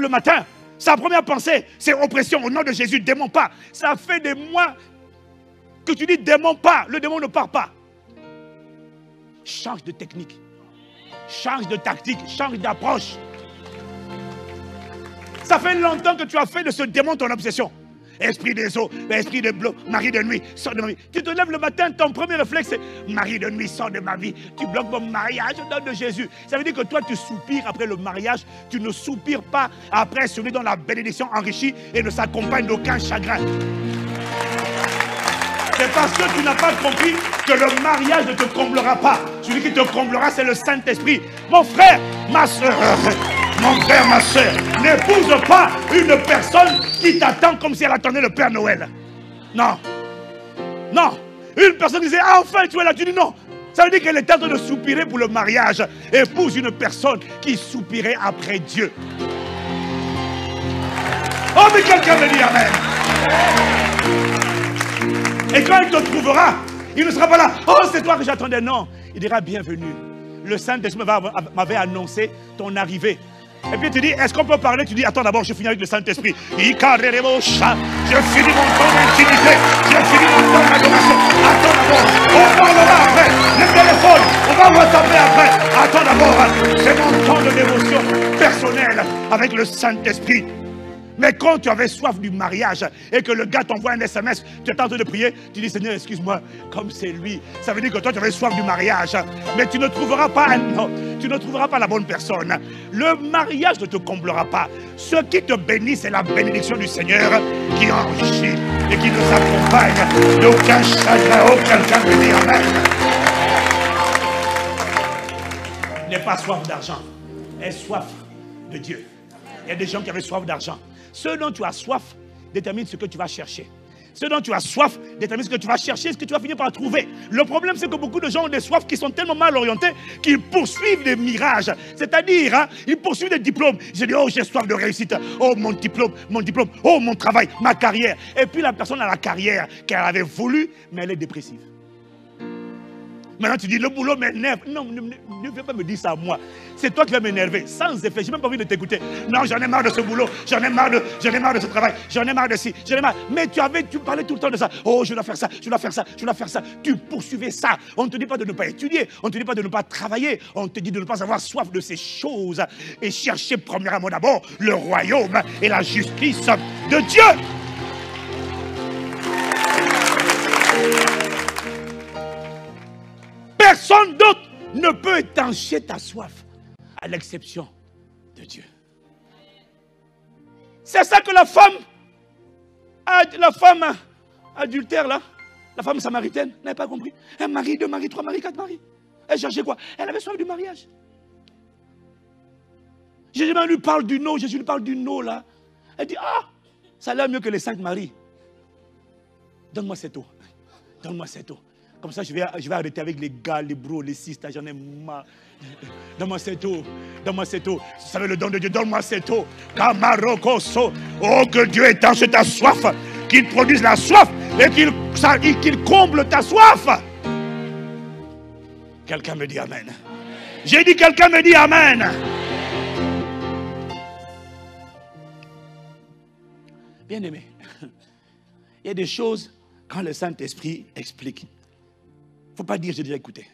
matin, sa première pensée, c'est oppression. Au nom de Jésus, démon pas. Ça fait des mois que tu dis démon pas. Le démon ne part pas. Change de technique. Change de tactique. Change d'approche. Ça fait longtemps que tu as fait de ce démon ton obsession. Esprit des eaux, esprit de bleu, mari de nuit, sors de ma vie. Tu te lèves le matin, ton premier réflexe c'est mari de nuit, sors de ma vie. Tu bloques mon mariage au nom de Jésus. Ça veut dire que toi tu soupires après le mariage, tu ne soupires pas après celui dont la bénédiction enrichit et ne s'accompagne d'aucun chagrin. C'est parce que tu n'as pas compris que le mariage ne te comblera pas. Celui qui te comblera, c'est le Saint-Esprit. Mon frère, ma soeur, ma soeur, n'épouse pas une personne qui t'attend comme si elle attendait le Père Noël. Non. Non. Une personne qui disait, ah, enfin tu es là, tu dis non. Ça veut dire qu'elle est en train de soupirer pour le mariage. Épouse une personne qui soupirait après Dieu. Oh, mais quelqu'un me dit amen. Et quand il te trouvera, il ne sera pas là. Oh, c'est toi que j'attendais. Non. Il dira bienvenue. le Saint-Esprit m'avait annoncé ton arrivée. Et puis tu dis, est-ce qu'on peut parler? Tu dis, attends d'abord, je finis avec le Saint-Esprit. Je finis mon temps d'intimité. Je finis mon temps d'adoration. Attends d'abord, on parlera après. Le téléphone, on va WhatsApper après. Attends d'abord, c'est mon temps de dévotion personnelle avec le Saint-Esprit. Mais quand tu avais soif du mariage et que le gars t'envoie un SMS, tu es en train de prier, tu dis Seigneur, excuse-moi, comme c'est lui. Ça veut dire que toi tu avais soif du mariage. Mais tu ne trouveras pas tu ne trouveras pas la bonne personne. Le mariage ne te comblera pas. Ce qui te bénit, c'est la bénédiction du Seigneur qui enrichit et qui nous accompagne. D'aucun chagrin, aucun béni. Amen. N'aie pas soif d'argent, aie soif de Dieu. Il y a des gens qui avaient soif d'argent. Ce dont tu as soif détermine ce que tu vas chercher. Ce dont tu as soif détermine ce que tu vas chercher, ce que tu vas finir par trouver. Le problème, c'est que beaucoup de gens ont des soifs qui sont tellement mal orientés qu'ils poursuivent des mirages. C'est-à-dire, ils poursuivent des diplômes. Ils se disent, oh, j'ai soif de réussite. Oh, mon diplôme. Oh, mon travail, ma carrière. Et puis la personne a la carrière qu'elle avait voulu, mais elle est dépressive. Maintenant, tu dis, le boulot m'énerve. Non, ne viens pas me dire ça à moi. C'est toi qui vas m'énerver, sans effet. Je n'ai même pas envie de t'écouter. Non, j'en ai marre de ce boulot. J'en ai marre de ce travail. J'en ai marre de ci. J'en ai marre. Mais tu parlais tout le temps de ça. Oh, je dois faire ça. Je dois faire ça. Je dois faire ça. Tu poursuivais ça. On ne te dit pas de ne pas étudier. On ne te dit pas de ne pas travailler. On te dit de ne pas avoir soif de ces choses. Et chercher premièrement d'abord le royaume et la justice de Dieu. Personne d'autre ne peut étancher ta soif, à l'exception de Dieu. C'est ça que la femme adultère là, la femme samaritaine, n'avait pas compris. Un mari, deux maris, trois maris, quatre maris. Elle cherchait quoi? Elle avait soif du mariage. Jésus lui parle du no, Jésus lui parle du no là. Elle dit, ah, ça a l'air mieux que les 5 maris. Donne-moi cette eau. Donne-moi cette eau. Comme ça, je vais arrêter avec les gars, les bros, les sisters, j'en ai marre. Donne-moi cette eau. Donne-moi cette eau. Si vous savez le don de Dieu, donne-moi cette eau. Kamarokoso. Oh, que Dieu étanche ta soif. Qu'il produise la soif et qu'il comble ta soif. Quelqu'un me dit Amen. J'ai dit quelqu'un me dit Amen. Bien aimé, il y a des choses quand le Saint-Esprit explique. Il ne faut pas dire j'ai déjà écouté.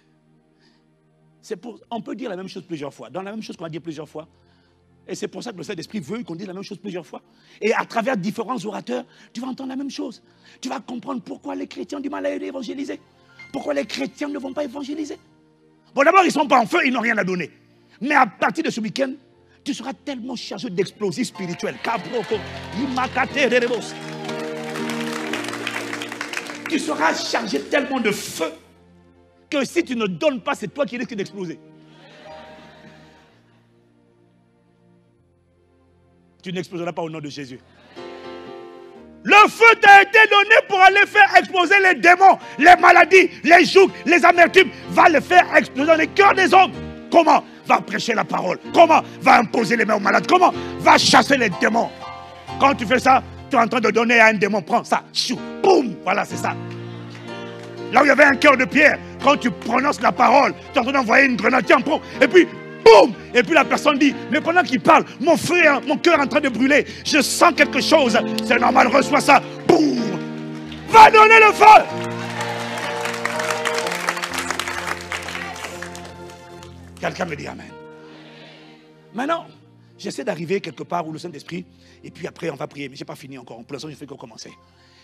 On peut dire la même chose plusieurs fois. Dans la même chose qu'on va dire plusieurs fois. Et c'est pour ça que le Saint-Esprit veut qu'on dise la même chose plusieurs fois. Et à travers différents orateurs, tu vas entendre la même chose. Tu vas comprendre pourquoi les chrétiens ont du mal à évangéliser. Pourquoi les chrétiens ne vont pas évangéliser. Bon, d'abord, ils ne sont pas en feu, ils n'ont rien à donner. Mais à partir de ce week-end, tu seras tellement chargé d'explosifs spirituels. Tu seras chargé tellement de feu que si tu ne donnes pas, c'est toi qui risques d'exploser. Tu n'exploseras pas au nom de Jésus. Le feu t'a été donné pour aller faire exploser les démons, les maladies, les jougs, les amertumes. Va le faire exploser dans les cœurs des hommes. Comment? Va prêcher la parole. Comment? Va imposer les mains aux malades. Comment? Va chasser les démons. Quand tu fais ça, tu es en train de donner à un démon. Prends ça. Chou, boum. Voilà, c'est ça. Là où il y avait un cœur de pierre, quand tu prononces la parole, tu es en train d'envoyer une grenade, tiens, prends. Et puis, boum. Et puis la personne dit, mais pendant qu'il parle, mon cœur est en train de brûler. Je sens quelque chose. C'est normal, reçois ça. Boum. Va donner le feu. Quelqu'un me dit Amen. Maintenant, j'essaie d'arriver quelque part où le Saint-Esprit, et puis après on va prier, mais je n'ai pas fini encore. Pour l'instant, je ne fais que commencer.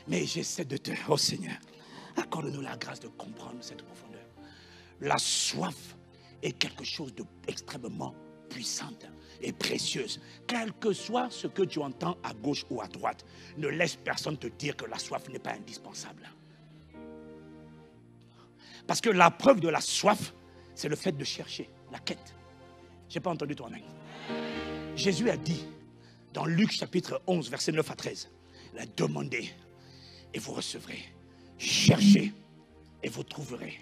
Mais j'essaie de te... Oh Seigneur, accorde-nous la grâce de comprendre cette profondeur. La soif est quelque chose d'extrêmement puissante et précieuse. Quel que soit ce que tu entends à gauche ou à droite, ne laisse personne te dire que la soif n'est pas indispensable. Parce que la preuve de la soif, c'est le fait de chercher, la quête. Je n'ai pas entendu ton amen. Jésus a dit, dans Luc chapitre 11, versets 9 à 13, il a demandé et vous recevrez. Cherchez et vous trouverez.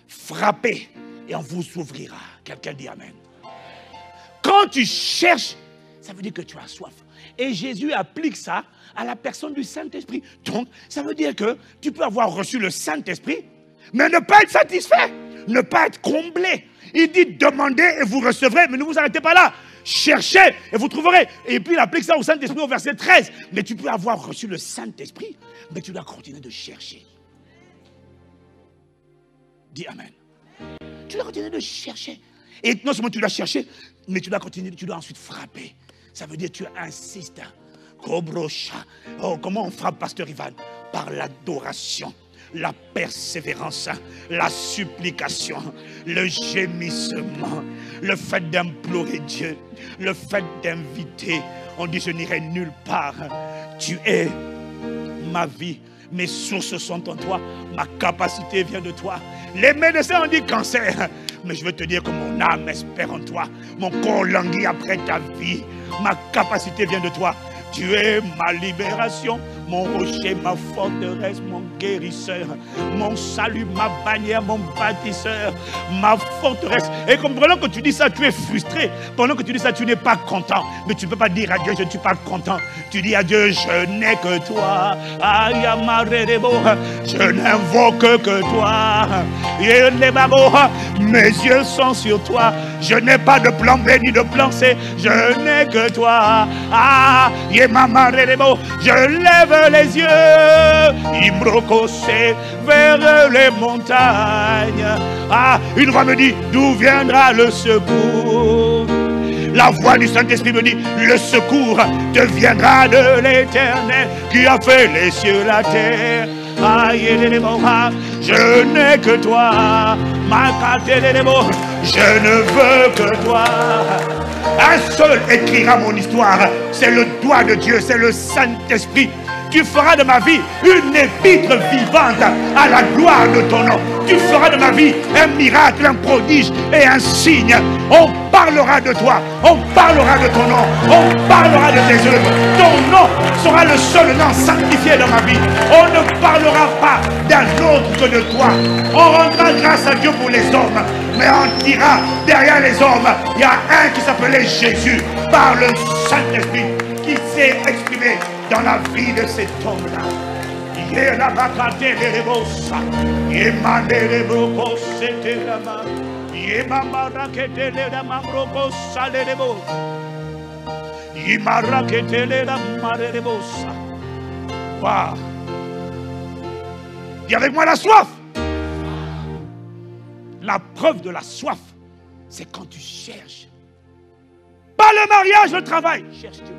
Frappez et on vous ouvrira. Quelqu'un dit Amen. Quand tu cherches, ça veut dire que tu as soif. Et Jésus applique ça à la personne du Saint-Esprit. Donc, ça veut dire que tu peux avoir reçu le Saint-Esprit, mais ne pas être satisfait. ne pas être comblé. Il dit demandez et vous recevrez, mais ne vous arrêtez pas là. Cherchez et vous trouverez. Et puis il applique ça au Saint-Esprit au verset 13. Mais tu peux avoir reçu le Saint-Esprit, mais tu dois continuer de chercher. Dis Amen. Tu dois continuer de chercher. Et non seulement tu dois chercher, mais tu dois continuer, tu dois ensuite frapper. Ça veut dire que tu insistes. Oh, comment on frappe, pasteur Ivan? Par l'adoration, la persévérance, la supplication, le gémissement, le fait d'implorer Dieu, le fait d'inviter. On dit je n'irai nulle part. Tu es ma vie. Mes sources sont en toi. Ma capacité vient de toi. Les médecins ont dit cancer. Mais je veux te dire que mon âme espère en toi. Mon corps languit après ta vie. Ma capacité vient de toi. Tu es ma libération, mon rocher, ma forteresse, mon guérisseur, mon salut, ma bannière, mon bâtisseur, ma forteresse. Et comme pendant que tu dis ça, tu es frustré. Pendant que tu dis ça, tu n'es pas content. Mais tu ne peux pas dire à Dieu, je ne suis pas content. Tu dis à Dieu, je n'ai que toi. Je n'invoque que toi. Mes yeux sont sur toi. Je n'ai pas de plan B ni de plan C. Je n'ai que toi. Je lève les yeux vers les montagnes. Une voix me dit, d'où viendra le secours? La voix du Saint-Esprit me dit, le secours te viendra de l'Éternel qui a fait les cieux, la terre. Je n'ai que toi. Je ne veux que toi. Un seul écrira mon histoire. C'est le doigt de Dieu, c'est le Saint-Esprit. Tu feras de ma vie une épître vivante à la gloire de ton nom. Tu feras de ma vie un miracle, un prodige et un signe. On parlera de toi, on parlera de ton nom, on parlera de tes œuvres. Ton nom sera le seul nom sanctifié dans ma vie. On ne parlera pas d'un autre que de toi. On rendra grâce à Dieu pour les hommes, mais on dira derrière les hommes, il y a un qui s'appelait Jésus par le Saint-Esprit qui s'est exprimé dans la vie de cet homme-là. Wow. Dis avec moi la soif. La preuve de la soif, c'est quand tu cherches. Pas le mariage, le travail. Cherche Dieu.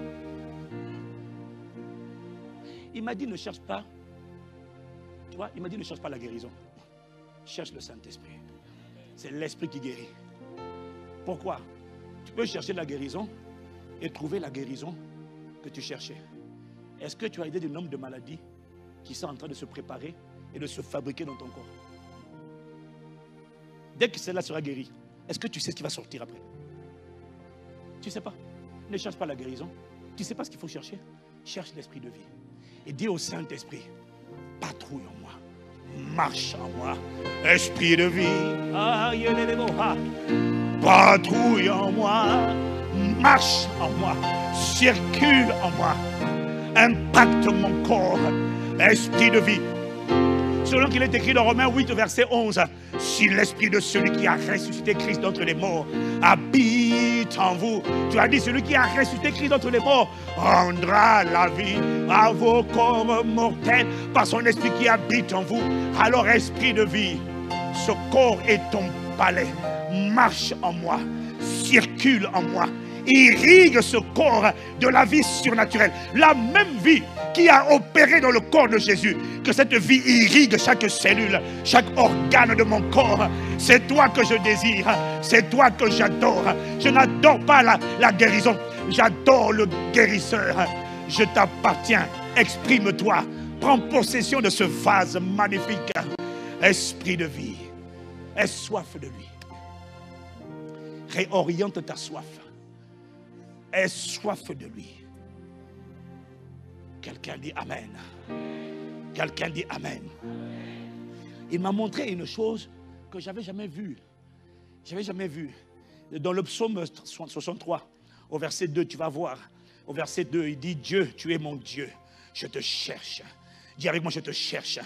Il m'a dit ne cherche pas. Tu vois, il m'a dit ne cherche pas la guérison. Cherche le Saint-Esprit. C'est l'Esprit qui guérit. Pourquoi? Tu peux chercher la guérison et trouver la guérison que tu cherchais. Est-ce que tu as idée du nombre de maladies qui sont en train de se préparer et de se fabriquer dans ton corps? Dès que celle-là sera guérie, est-ce que tu sais ce qui va sortir après? Tu ne sais pas. Ne cherche pas la guérison. Tu ne sais pas ce qu'il faut chercher. Cherche l'esprit de vie. Et dis au Saint-Esprit, patrouille en moi, marche en moi, esprit de vie. Patrouille en moi, marche en moi, circule en moi, impacte mon corps, esprit de vie. Selon qu'il est écrit dans Romains 8, verset 11, si l'esprit de celui qui a ressuscité Christ d'entre les morts habite en vous, tu as dit celui qui a ressuscité Christ d'entre les morts rendra la vie à vos corps mortels par son esprit qui habite en vous. Alors esprit de vie, ce corps est ton palais, marche en moi, circule en moi, irrigue ce corps de la vie surnaturelle, la même vie qui a opéré dans le corps de Jésus, que cette vie irrigue chaque cellule, chaque organe de mon corps. C'est toi que je désire, c'est toi que j'adore. Je n'adore pas la guérison, j'adore le guérisseur. Je t'appartiens, exprime-toi, prends possession de ce vase magnifique. Esprit de vie, aie soif de lui. Réoriente ta soif. Aie soif de lui. Quelqu'un dit Amen. Quelqu'un dit Amen. Il m'a montré une chose que je n'avais jamais vue. Je n'avais jamais vue. Dans le psaume 63, au verset 2, tu vas voir. Au verset 2, il dit Dieu, tu es mon Dieu. Je te cherche. Dis avec moi, je te cherche.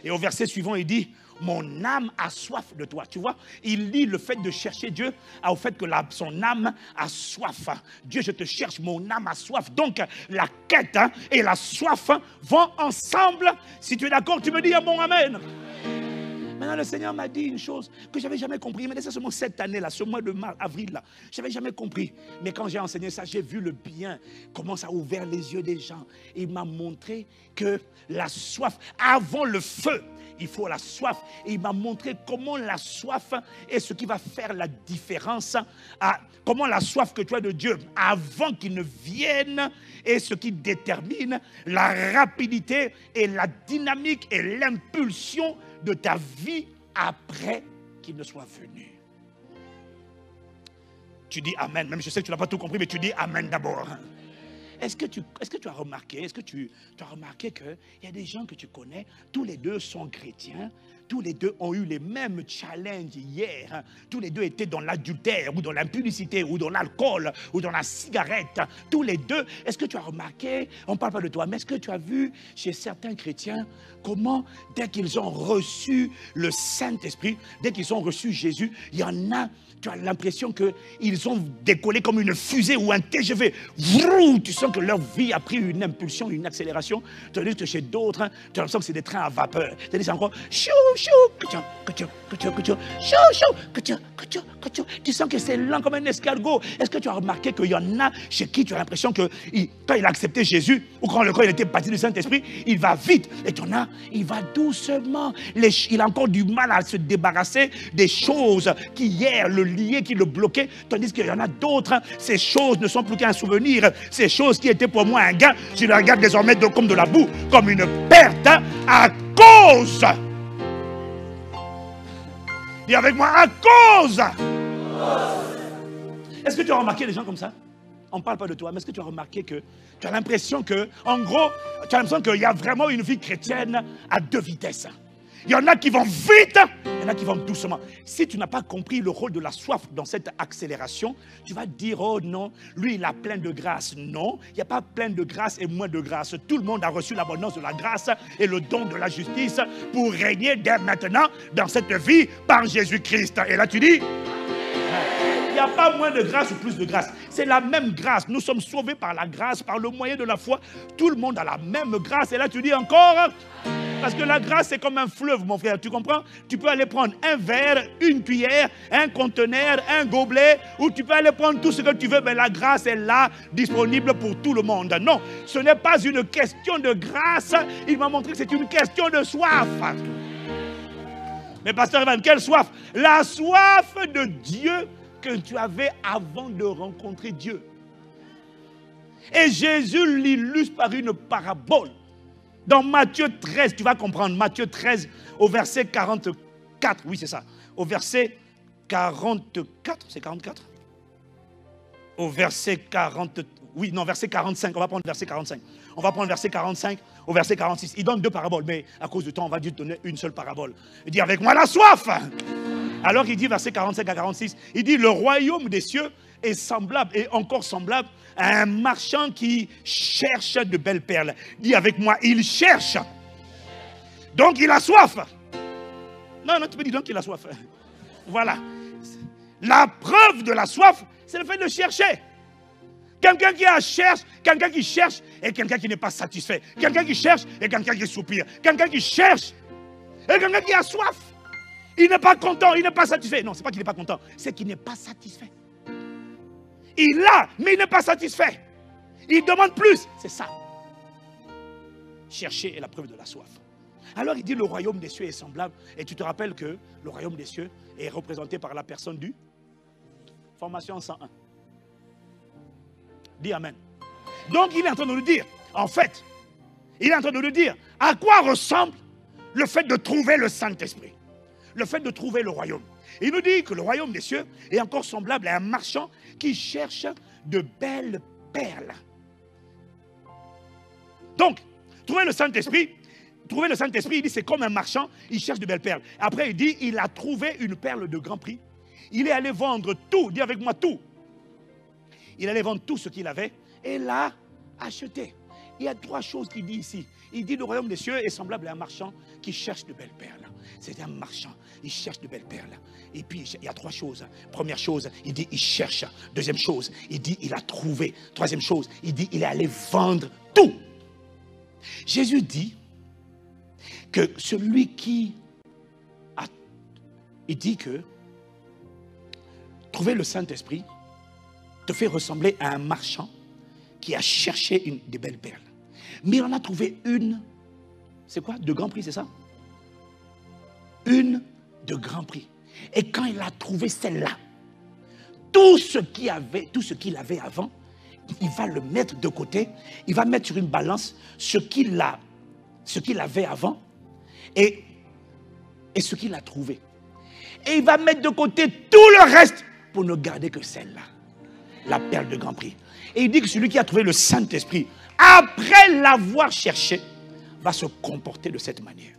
Et au verset suivant, il dit, mon âme a soif de toi. Tu vois, il lie le fait de chercher Dieu au fait que son âme a soif. Dieu, je te cherche, mon âme a soif. Donc, la quête et la soif vont ensemble. Si tu es d'accord, tu me dis un bon amen. Maintenant, le Seigneur m'a dit une chose que je n'avais jamais compris. Il m'a dit ça seulement cette année-là, ce mois de mars, avril-là. Je n'avais jamais compris. Mais quand j'ai enseigné ça, j'ai vu le bien, comment ça a ouvert les yeux des gens. Il m'a montré que la soif, avant le feu, il faut la soif. Et il m'a montré comment la soif est ce qui va faire la différence. Comment la soif que tu as de Dieu, avant qu'il ne vienne, est ce qui détermine la rapidité et la dynamique et l'impulsion de ta vie après qu'il ne soit venu. Tu dis Amen. Même je sais que tu n'as pas tout compris, mais tu dis Amen d'abord. Est-ce que tu as remarqué, qu'il y a des gens que tu connais, tous les deux sont chrétiens, tous les deux ont eu les mêmes challenges hier, tous les deux étaient dans l'adultère, ou dans l'impudicité, ou dans l'alcool, ou dans la cigarette, tous les deux. Est-ce que tu as remarqué, on ne parle pas de toi, mais est-ce que tu as vu chez certains chrétiens, comment dès qu'ils ont reçu le Saint-Esprit, dès qu'ils ont reçu Jésus, il y en a, tu as l'impression qu'ils ont décollé comme une fusée ou un TGV. Vrou, tu sens que leur vie a pris une impulsion, une accélération. Tandis que chez d'autres, tu as l'impression que c'est des trains à vapeur. C'est encore chou, chou, tu sens que c'est lent comme un escargot. Est-ce que tu as remarqué qu'il y en a chez qui tu as l'impression que quand il a accepté Jésus, ou quand il était baptisé du Saint-Esprit, il va vite. Et tu en as, il va doucement. Il a encore du mal à se débarrasser des choses qui hier le liaient, qui le bloquaient. Tandis qu'il y en a d'autres, ces choses ne sont plus qu'un souvenir. Ces choses qui étaient pour moi un gain, je les regarde désormais comme de la boue, comme une perte à cause. Dis avec moi, à cause. Est-ce que tu as remarqué les gens comme ça? On ne parle pas de toi, mais est-ce que tu as remarqué que tu as l'impression que, en gros, tu as l'impression qu'il y a vraiment une vie chrétienne à deux vitesses. Il y en a qui vont vite, il y en a qui vont doucement. Si tu n'as pas compris le rôle de la soif dans cette accélération, tu vas te dire, oh non, lui il a plein de grâce. Non, il n'y a pas plein de grâce et moins de grâce. Tout le monde a reçu l'abondance de la grâce et le don de la justice pour régner dès maintenant dans cette vie par Jésus-Christ. Et là tu dis, il n'y a pas moins de grâce ou plus de grâce. C'est la même grâce. Nous sommes sauvés par la grâce, par le moyen de la foi. Tout le monde a la même grâce. Et là tu dis encore... Parce que la grâce, c'est comme un fleuve, mon frère. Tu comprends? Tu peux aller prendre un verre, une cuillère, un conteneur, un gobelet, ou tu peux aller prendre tout ce que tu veux, mais la grâce est là, disponible pour tout le monde. Non, ce n'est pas une question de grâce. Il m'a montré que c'est une question de soif. Mais pasteur Evan, quelle soif? La soif de Dieu que tu avais avant de rencontrer Dieu. Et Jésus l'illustre par une parabole. Dans Matthieu 13, tu vas comprendre, Matthieu 13 au verset 44, oui c'est ça, au verset 44, c'est 44? Au verset 40, oui non, verset 45, on va prendre verset 45. On va prendre verset 45 au verset 46. Il donne deux paraboles, mais à cause du temps, on va juste donner une seule parabole. Il dit avec moi la soif. Alors il dit verset 45 à 46, il dit le royaume des cieux est semblable et encore semblable à un marchand qui cherche de belles perles. Dis avec moi, il cherche. Donc il a soif. Non, tu peux dire donc il a soif. Voilà. La preuve de la soif, c'est le fait de chercher. Quelqu'un qui cherche et quelqu'un qui n'est pas satisfait. Quelqu'un qui cherche et quelqu'un qui soupire. Quelqu'un qui cherche et quelqu'un qui a soif. Il n'est pas content, il n'est pas satisfait. Non, ce n'est pas qu'il n'est pas content, c'est qu'il n'est pas satisfait. Il a, mais il n'est pas satisfait. Il demande plus. C'est ça. Chercher est la preuve de la soif. Alors il dit le royaume des cieux est semblable. Et tu te rappelles que le royaume des cieux est représenté par la personne du Formation 101. Dis Amen. Donc il est en train de nous dire, en fait, il est en train de nous dire à quoi ressemble le fait de trouver le Saint-Esprit. Le fait de trouver le royaume. Il nous dit que le royaume des cieux est encore semblable à un marchand qui cherche de belles perles. Donc, trouver le Saint-Esprit, il dit c'est comme un marchand, il cherche de belles perles. Après, il dit, il a trouvé une perle de grand prix. Il est allé vendre tout, dis avec moi tout. Il allait vendre tout ce qu'il avait et l'a acheté. il y a 3 choses qu'il dit ici. Il dit le royaume des cieux est semblable à un marchand qui cherche de belles perles. C'est un marchand, il cherche de belles perles. Et puis il y a 3 choses. Première chose, il dit il cherche. Deuxième chose, il dit il a trouvé. Troisième chose, il dit il est allé vendre tout. Jésus dit que celui qui a... Il dit que trouver le Saint-Esprit te fait ressembler à un marchand qui a cherché des belles perles. Mais il en a trouvé une, c'est quoi? De grand prix, c'est ça? Une de grand prix. Et quand il a trouvé celle-là, tout ce qu'il avait avant, il va le mettre de côté, il va mettre sur une balance ce qu'il avait avant et ce qu'il a trouvé. Et il va mettre de côté tout le reste pour ne garder que celle-là, la perle de grand prix. Et il dit que celui qui a trouvé le Saint-Esprit, après l'avoir cherché, va se comporter de cette manière.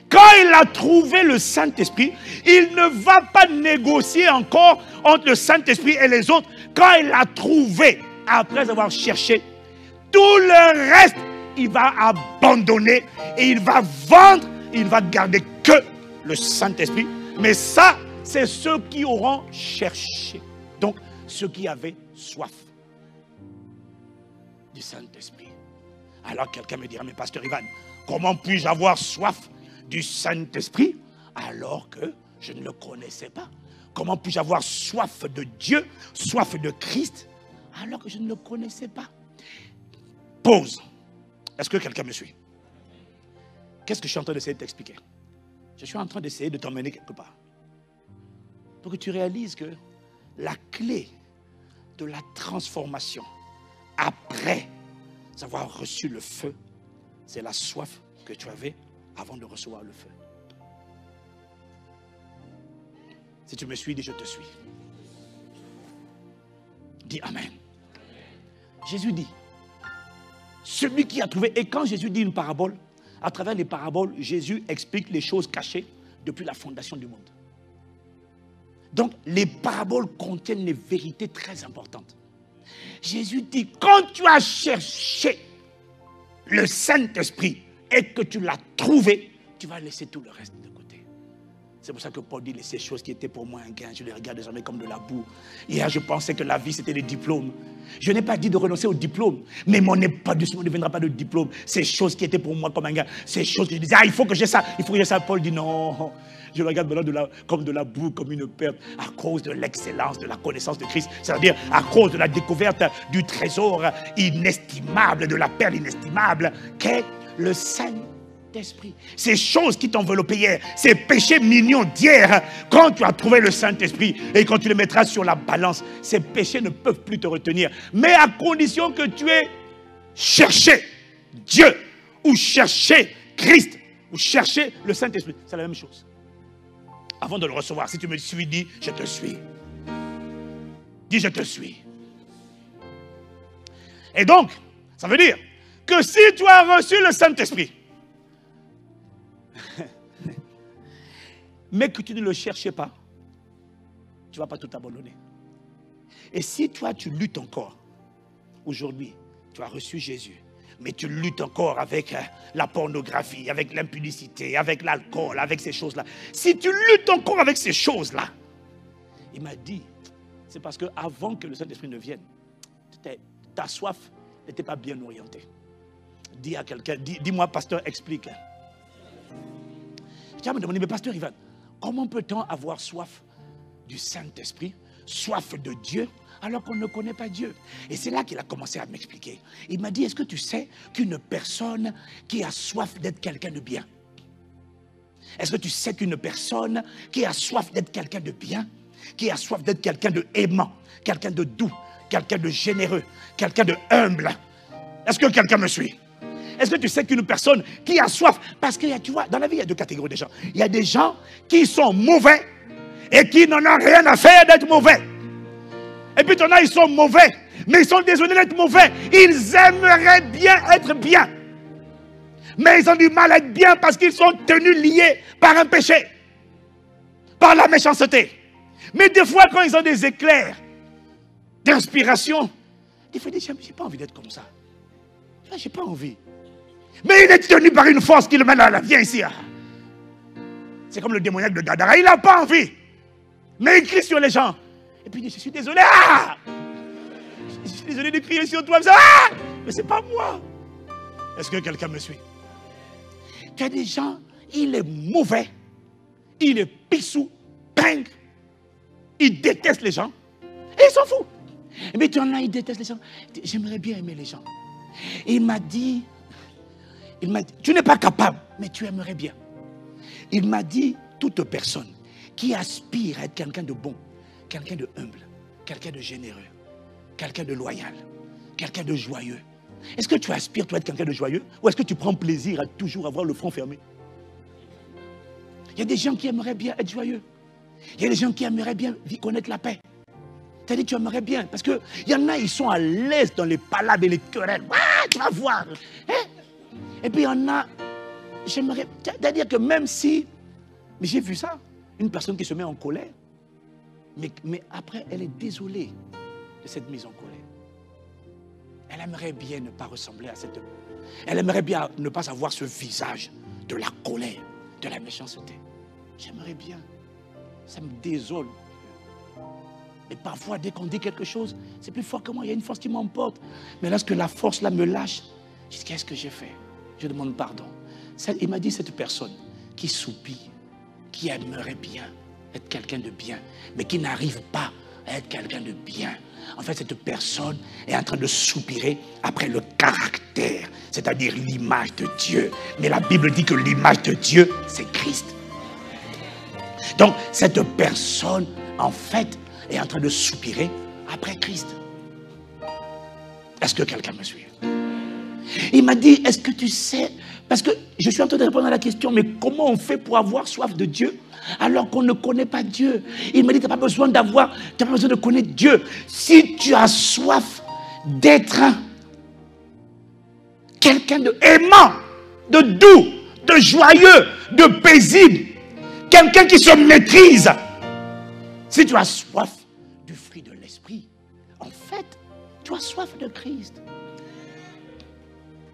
Quand il a trouvé le Saint-Esprit, il ne va pas négocier encore entre le Saint-Esprit et les autres. Quand il l'a trouvé, après avoir cherché, tout le reste, il va abandonner et il va vendre, il va garder que le Saint-Esprit. Mais ça, c'est ceux qui auront cherché. Donc, ceux qui avaient soif du Saint-Esprit. Alors quelqu'un me dira, mais pasteur Ivan, comment puis-je avoir soif du Saint-Esprit alors que je ne le connaissais pas? Comment puis-je avoir soif de Dieu, soif de Christ alors que je ne le connaissais pas? Pause. Est-ce que quelqu'un me suit? Qu'est-ce que je suis en train d'essayer de t'expliquer? Je suis en train d'essayer de t'emmener quelque part. Pour que tu réalises que la clé de la transformation après avoir reçu le feu, c'est la soif que tu avais avant de recevoir le feu. Si tu me suis, dis je te suis. Dis Amen. Jésus dit, celui qui a trouvé, et quand Jésus dit une parabole, à travers les paraboles, Jésus explique les choses cachées depuis la fondation du monde. Donc, les paraboles contiennent des vérités très importantes. Jésus dit, quand tu as cherché le Saint-Esprit et que tu l'as trouvé, tu vas laisser tout le reste de côté. C'est pour ça que Paul dit, ces choses qui étaient pour moi un gain, je les regarde désormais comme de la boue. Hier, je pensais que la vie, c'était les diplômes. Je n'ai pas dit de renoncer au diplôme, mais mon épanouissement ne deviendra pas de diplôme. Ces choses qui étaient pour moi comme un gain, ces choses que je disais, il faut que j'ai ça, il faut que j'ai ça. Paul dit, non, je le regarde maintenant comme de la boue, comme une perte, à cause de l'excellence, de la connaissance de Christ. C'est-à-dire à cause de la découverte du trésor inestimable, de la perle inestimable, qu'est le Saint-Esprit. Ces choses qui t'enveloppaient hier, ces péchés mignons d'hier, quand tu as trouvé le Saint-Esprit et quand tu les mettras sur la balance, ces péchés ne peuvent plus te retenir. Mais à condition que tu aies cherché Dieu, ou cherché Christ, ou cherché le Saint-Esprit. C'est la même chose. Avant de le recevoir, si tu me suis, dis je te suis. Dis je te suis. Et donc, ça veut dire que si tu as reçu le Saint-Esprit, mais que tu ne le cherchais pas, tu ne vas pas tout abandonner. Et si toi tu luttes encore, aujourd'hui, tu as reçu Jésus, mais tu luttes encore avec la pornographie, avec l'impudicité, avec l'alcool, avec ces choses-là. Si tu luttes encore avec ces choses-là, il m'a dit, c'est parce qu'avant que le Saint-Esprit ne vienne, ta soif n'était pas bien orientée. Dis à quelqu'un, dis-moi, pasteur, explique. Tu vas me demander, mais pasteur Ivan, comment peut-on avoir soif du Saint-Esprit, soif de Dieu, alors qu'on ne connaît pas Dieu? Et c'est là qu'il a commencé à m'expliquer. Il m'a dit, est-ce que tu sais qu'une personne qui a soif d'être quelqu'un de bien, est-ce que tu sais qu'une personne qui a soif d'être quelqu'un de bien, qui a soif d'être quelqu'un de aimant, quelqu'un de doux, quelqu'un de généreux, quelqu'un de humble, est-ce que quelqu'un me suit? Est-ce que tu sais qu'une personne qui a soif, parce que tu vois, dans la vie, il y a 2 catégories de gens. Il y a des gens qui sont mauvais et qui n'en ont rien à faire d'être mauvais. Et puis, il y en a, ils sont mauvais, mais ils sont désolés d'être mauvais. Ils aimeraient bien être bien. Mais ils ont du mal à être bien parce qu'ils sont tenus liés par un péché, par la méchanceté. Mais des fois, quand ils ont des éclairs d'inspiration, des fois, ils disent, j'ai pas envie d'être comme ça. J'ai pas envie. Mais il est tenu par une force qui le mène à la vie ici. C'est comme le démoniaque de Gadara. Il n'a pas envie. Mais il crie sur les gens. Et puis il dit, je suis désolé. Je suis désolé de crier sur toi. Mais c'est pas moi. Est-ce que quelqu'un me suit? Tu as des gens, il est mauvais. Il est pissou, pingre. Il déteste les gens. Et il s'en fout. Mais tu en as, il déteste les gens. J'aimerais bien aimer les gens. Et il m'a dit, tu n'es pas capable, mais tu aimerais bien. Il m'a dit, toute personne qui aspire à être quelqu'un de bon, quelqu'un de humble, quelqu'un de généreux, quelqu'un de loyal, quelqu'un de joyeux. Est-ce que tu aspires, toi, à être quelqu'un de joyeux? Ou est-ce que tu prends plaisir à toujours avoir le front fermé? Il y a des gens qui aimeraient bien être joyeux. Il y a des gens qui aimeraient bien connaître la paix. C'est-à-dire que tu aimerais bien. Parce qu'il y en a, ils sont à l'aise dans les palabres et les querelles. Tu vas voir. Et puis il y en a, j'aimerais... C'est-à-dire que même si... Mais j'ai vu ça. Une personne qui se met en colère. Mais après, elle est désolée de cette mise en colère. Elle aimerait bien ne pas ressembler à cette... Elle aimerait bien ne pas avoir ce visage de la colère, de la méchanceté. J'aimerais bien. Ça me désole. Et parfois, dès qu'on dit quelque chose, c'est plus fort que moi. Il y a une force qui m'emporte. Mais lorsque la force là me lâche, je dis, qu'est-ce que j'ai fait? Je demande pardon. Il m'a dit, cette personne qui soupire, qui aimerait bien être quelqu'un de bien, mais qui n'arrive pas à être quelqu'un de bien. En fait, cette personne est en train de soupirer après le caractère, c'est-à-dire l'image de Dieu. Mais la Bible dit que l'image de Dieu, c'est Christ. Donc, cette personne, en fait, est en train de soupirer après Christ. Est-ce que quelqu'un me suit? Il m'a dit, est-ce que tu sais, parce que je suis en train de répondre à la question, mais comment on fait pour avoir soif de Dieu alors qu'on ne connaît pas Dieu? Il m'a dit, tu n'as pas besoin de connaître Dieu. Si tu as soif d'être quelqu'un de aimant, de doux, de joyeux, de paisible, quelqu'un qui se maîtrise, si tu as soif du fruit de l'esprit, en fait, tu as soif de Christ.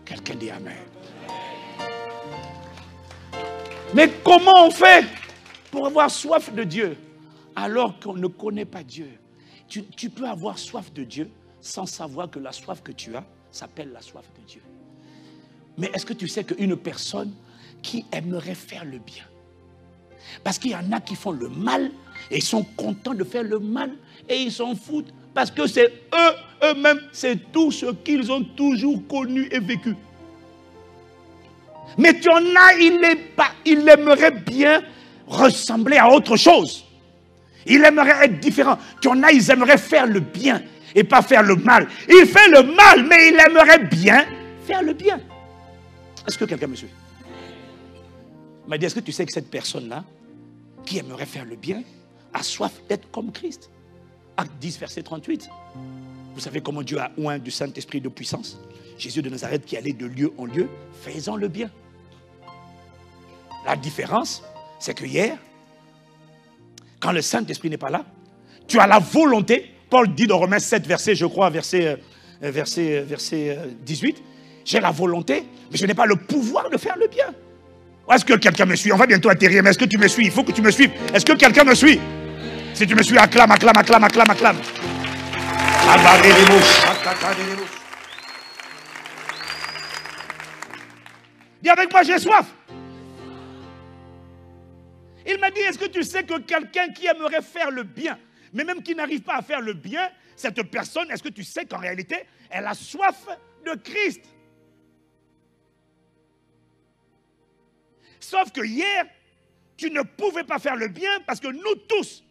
Quelqu'un dit Amen. Mais comment on fait pour avoir soif de Dieu alors qu'on ne connaît pas Dieu? Tu peux avoir soif de Dieu sans savoir que la soif que tu as s'appelle la soif de Dieu. Mais est-ce que tu sais qu'une personne qui aimerait faire le bien, parce qu'il y en a qui font le mal et ils sont contents de faire le mal et ils s'en foutent parce que c'est eux-mêmes, c'est tout ce qu'ils ont toujours connu et vécu. Mais tu en as, il aimerait bien ressembler à autre chose. Il aimerait être différent. Tu en as, ils aimeraient faire le bien et pas faire le mal. Il fait le mal, mais il aimerait bien faire le bien. Est-ce que quelqu'un me suit? Il m'a dit, est-ce que tu sais que cette personne-là, qui aimerait faire le bien, a soif d'être comme Christ? Acte 10, verset 38. Vous savez comment Dieu a oint du Saint-Esprit de puissance? Jésus de Nazareth qui allait de lieu en lieu, faisant le bien. La différence, c'est que hier, quand le Saint-Esprit n'est pas là, tu as la volonté. Paul dit dans Romains 7, verset, je crois, verset 18, j'ai la volonté, mais je n'ai pas le pouvoir de faire le bien. Est-ce que quelqu'un me suit? On va bientôt atterrir, mais est-ce que tu me suis? Il faut que tu me suives. Est-ce que quelqu'un me suit? Si tu me suis, acclame, acclame, acclame, acclame, acclame. Dis avec moi, j'ai soif. Il m'a dit, est-ce que tu sais que quelqu'un qui aimerait faire le bien, mais même qui n'arrive pas à faire le bien, cette personne, est-ce que tu sais qu'en réalité, elle a soif de Christ? Sauf que hier, tu ne pouvais pas faire le bien parce que nous tous,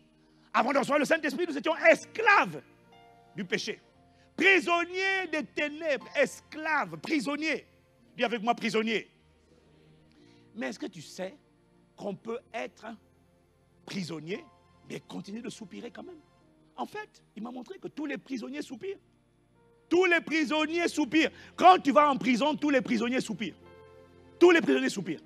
avant de recevoir le Saint-Esprit, nous étions esclaves du péché. Prisonniers des ténèbres, esclaves, prisonniers. Dis avec moi, prisonnier. Mais est-ce que tu sais qu'on peut être prisonnier, mais continuer de soupirer quand même? En fait, il m'a montré que tous les prisonniers soupirent. Tous les prisonniers soupirent. Quand tu vas en prison, tous les prisonniers soupirent. Tous les prisonniers soupirent.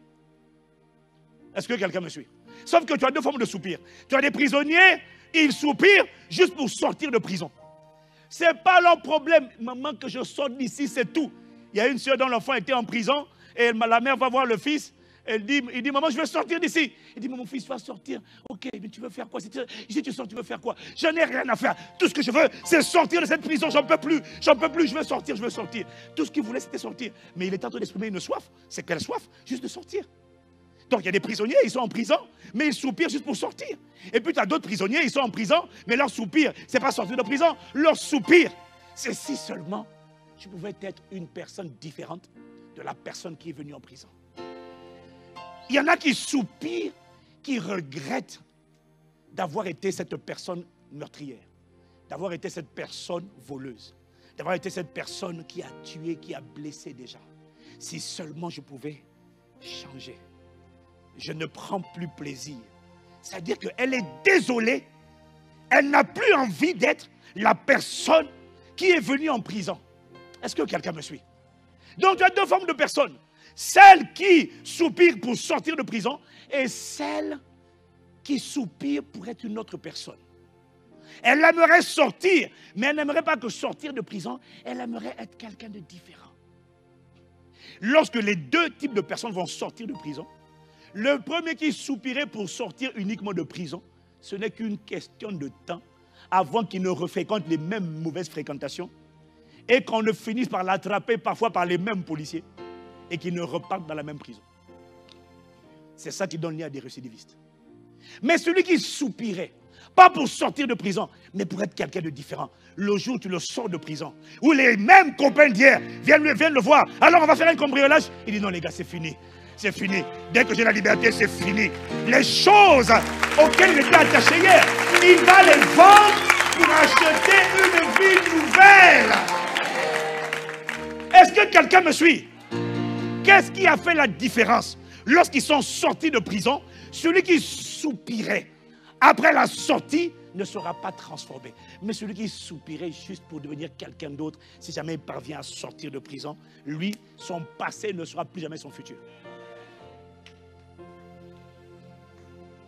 Est-ce que quelqu'un me suit? Sauf que tu as deux formes de soupir. Tu as des prisonniers, ils soupirent juste pour sortir de prison. Ce n'est pas leur problème. Maman, que je sorte d'ici, c'est tout. Il Il y a une soeur dont l'enfant était en prison et la mère va voir le fils. Il dit, maman, je veux sortir d'ici. Il dit, mon fils, tu vas sortir. Ok, mais tu veux faire quoi? Si tu sors, tu veux faire quoi? Je n'ai rien à faire. Tout ce que je veux, c'est sortir de cette prison. J'en peux plus. J'en peux plus. Je veux sortir, je veux sortir. Tout ce qu'il voulait, c'était sortir. Mais il est en train d'exprimer une soif. C'est quelle soif? Juste de sortir. Donc il y a des prisonniers, ils sont en prison, mais ils soupirent juste pour sortir. Et puis tu as d'autres prisonniers, ils sont en prison, mais leur soupir, ce n'est pas sortir de prison. Leur soupir, c'est si seulement je pouvais être une personne différente de la personne qui est venue en prison. Il y en a qui soupirent, qui regrettent d'avoir été cette personne meurtrière, d'avoir été cette personne voleuse, d'avoir été cette personne qui a tué, qui a blessé des gens. Si seulement je pouvais changer. Je ne prends plus plaisir. C'est-à-dire qu'elle est désolée. Elle n'a plus envie d'être la personne qui est venue en prison. Est-ce que quelqu'un me suit? Donc, tu as deux formes de personnes. Celle qui soupire pour sortir de prison et celle qui soupire pour être une autre personne. Elle aimerait sortir, mais elle n'aimerait pas que sortir de prison. Elle aimerait être quelqu'un de différent. Lorsque les deux types de personnes vont sortir de prison, le premier qui soupirait pour sortir uniquement de prison, ce n'est qu'une question de temps avant qu'il ne refréquente les mêmes mauvaises fréquentations et qu'on ne finisse par l'attraper parfois par les mêmes policiers et qu'il ne reparte dans la même prison. C'est ça qui donne lieu à des récidivistes. Mais celui qui soupirait, pas pour sortir de prison, mais pour être quelqu'un de différent. Le jour où tu le sors de prison, où les mêmes copains d'hier viennent le voir, alors on va faire un cambriolage. Il dit non les gars, c'est fini. C'est fini. Dès que j'ai la liberté, c'est fini. Les choses auxquelles il était attaché hier, il va les vendre pour acheter une vie nouvelle. Est-ce que quelqu'un me suit? Qu'est-ce qui a fait la différence? Lorsqu'ils sont sortis de prison, celui qui soupirait après la sortie ne sera pas transformé. Mais celui qui soupirait juste pour devenir quelqu'un d'autre, si jamais il parvient à sortir de prison, lui, son passé ne sera plus jamais son futur.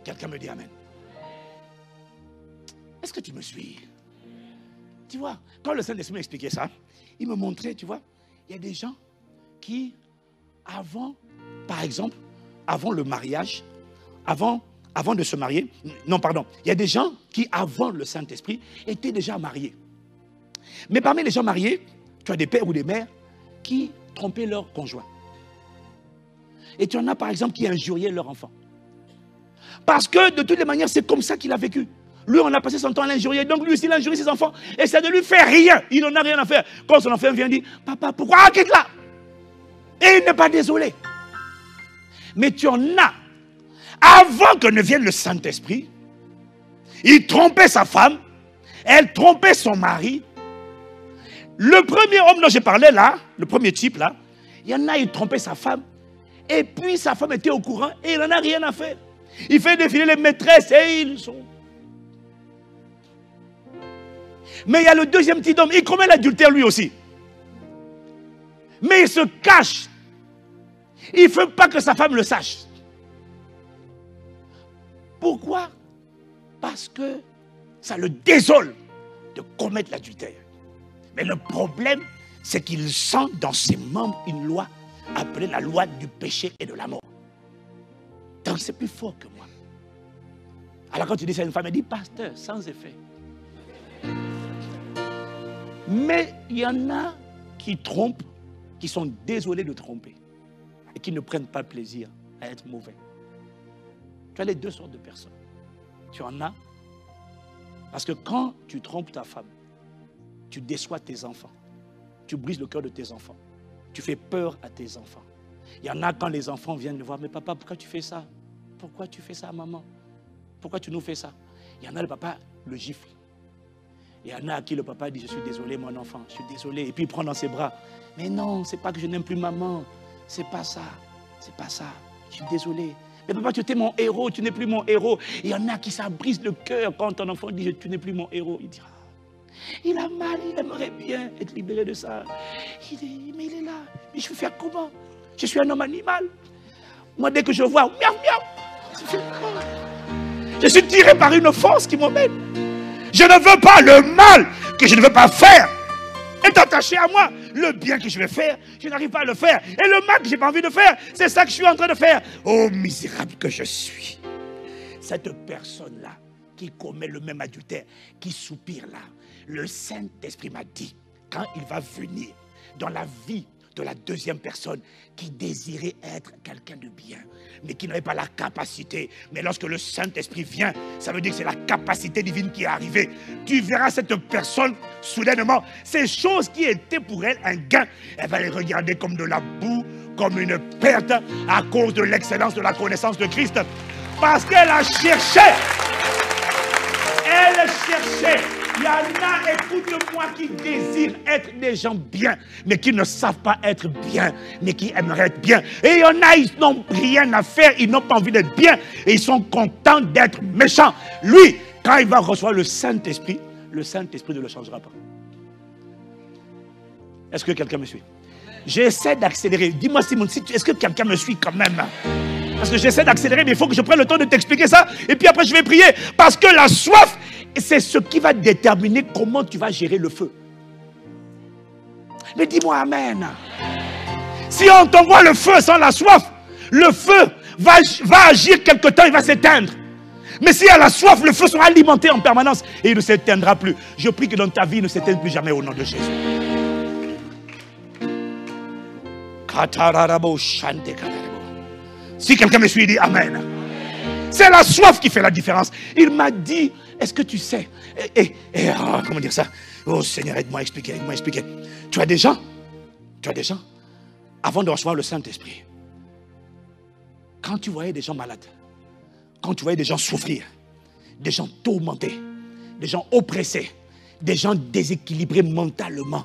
Quelqu'un me dit amen. Est-ce que tu me suis? Tu vois, quand le Saint-Esprit m'expliquait ça, il me montrait, tu vois, il y a des gens qui, avant, par exemple, avant le mariage, avant de se marier, non pardon, il y a des gens qui, avant le Saint-Esprit, étaient déjà mariés. Mais parmi les gens mariés, tu as des pères ou des mères qui trompaient leur conjoint. Et tu en as par exemple qui injuriaient leur enfant. Parce que de toutes les manières, c'est comme ça qu'il a vécu. Lui, on a passé son temps à l'injurier. Donc lui aussi, il a injurié ses enfants. Et ça ne lui fait rien. Il n'en a rien à faire. Quand son enfant vient dire, papa, pourquoi quitte-la? Et il n'est pas désolé. Mais tu en as. Avant que ne vienne le Saint-Esprit, il trompait sa femme. Elle trompait son mari. Le premier homme dont j'ai parlé là, le premier type là, il y en a, il trompait sa femme. Et puis sa femme était au courant et il n'en a rien à faire. Il fait défiler les maîtresses et ils sont... Mais il y a le deuxième petit homme, il commet l'adultère lui aussi. Mais il se cache. Il ne veut pas que sa femme le sache. Pourquoi? Parce que ça le désole de commettre l'adultère. Mais le problème, c'est qu'il sent dans ses membres une loi appelée la loi du péché et de la mort. Donc c'est plus fort que moi. Alors quand tu dis ça à une femme, elle dit, pasteur, sans effet. Mais il y en a qui trompent, qui sont désolés de tromper et qui ne prennent pas plaisir à être mauvais. Tu as les deux sortes de personnes. Tu en as parce que quand tu trompes ta femme, tu déçois tes enfants. Tu brises le cœur de tes enfants. Tu fais peur à tes enfants. Il y en a quand les enfants viennent le voir, mais papa, pourquoi tu fais ça? Pourquoi tu fais ça, maman? Pourquoi tu nous fais ça? Il y en a, le papa le gifle. Il y en a à qui le papa dit, je suis désolé mon enfant, je suis désolé. Et puis il prend dans ses bras. Mais non, c'est pas que je n'aime plus maman. C'est pas ça. C'est pas ça. Je suis désolé. Mais papa, tu étais mon héros, tu n'es plus mon héros. Il y en a qui ça brise le cœur quand ton enfant dit, tu n'es plus mon héros. Il dira, il a mal, il aimerait bien être libéré de ça. Il dit, mais il est là. Mais je vais faire comment? Je suis un homme animal. Moi, dès que je vois, miaou, miaou, je suis tiré par une force qui m'emmène. Je ne veux pas le mal que je ne veux pas faire. Et est attaché à moi. Le bien que je vais faire, je n'arrive pas à le faire. Et le mal que je n'ai pas envie de faire, c'est ça que je suis en train de faire. Oh, misérable que je suis. Cette personne-là, qui commet le même adultère, qui soupire là, le Saint-Esprit m'a dit, quand il va venir dans la vie de la deuxième personne qui désirait être quelqu'un de bien, mais qui n'avait pas la capacité. Mais lorsque le Saint-Esprit vient, ça veut dire que c'est la capacité divine qui est arrivée. Tu verras cette personne, soudainement, ces choses qui étaient pour elle un gain, elle va les regarder comme de la boue, comme une perte à cause de l'excellence de la connaissance de Christ. Parce qu'elle a cherché. Elle cherchait. Il y en a, écoute-moi, qui désirent être des gens bien, mais qui ne savent pas être bien, mais qui aimeraient être bien. Et il y en a, ils n'ont rien à faire, ils n'ont pas envie d'être bien, et ils sont contents d'être méchants. Lui, quand il va recevoir le Saint-Esprit ne le changera pas. Est-ce que quelqu'un me suit? J'essaie d'accélérer. Dis-moi, Simon, est-ce que quelqu'un me suit quand même? Parce que j'essaie d'accélérer, mais il faut que je prenne le temps de t'expliquer ça. Et puis après, je vais prier. Parce que la soif, c'est ce qui va déterminer comment tu vas gérer le feu. Mais dis-moi Amen. Si on t'envoie le feu sans la soif, le feu va agir quelque temps, il va s'éteindre. Mais s'il y a la soif, le feu sera alimenté en permanence et il ne s'éteindra plus. Je prie que dans ta vie, il ne s'éteigne plus jamais au nom de Jésus. Si quelqu'un me suit, il dit Amen. C'est la soif qui fait la différence. Il m'a dit, est-ce que tu sais, comment dire ça? Oh Seigneur, aide-moi à expliquer, Tu as des gens, avant de recevoir le Saint-Esprit, quand tu voyais des gens malades, quand tu voyais des gens souffrir, des gens tourmentés, des gens oppressés, des gens déséquilibrés mentalement,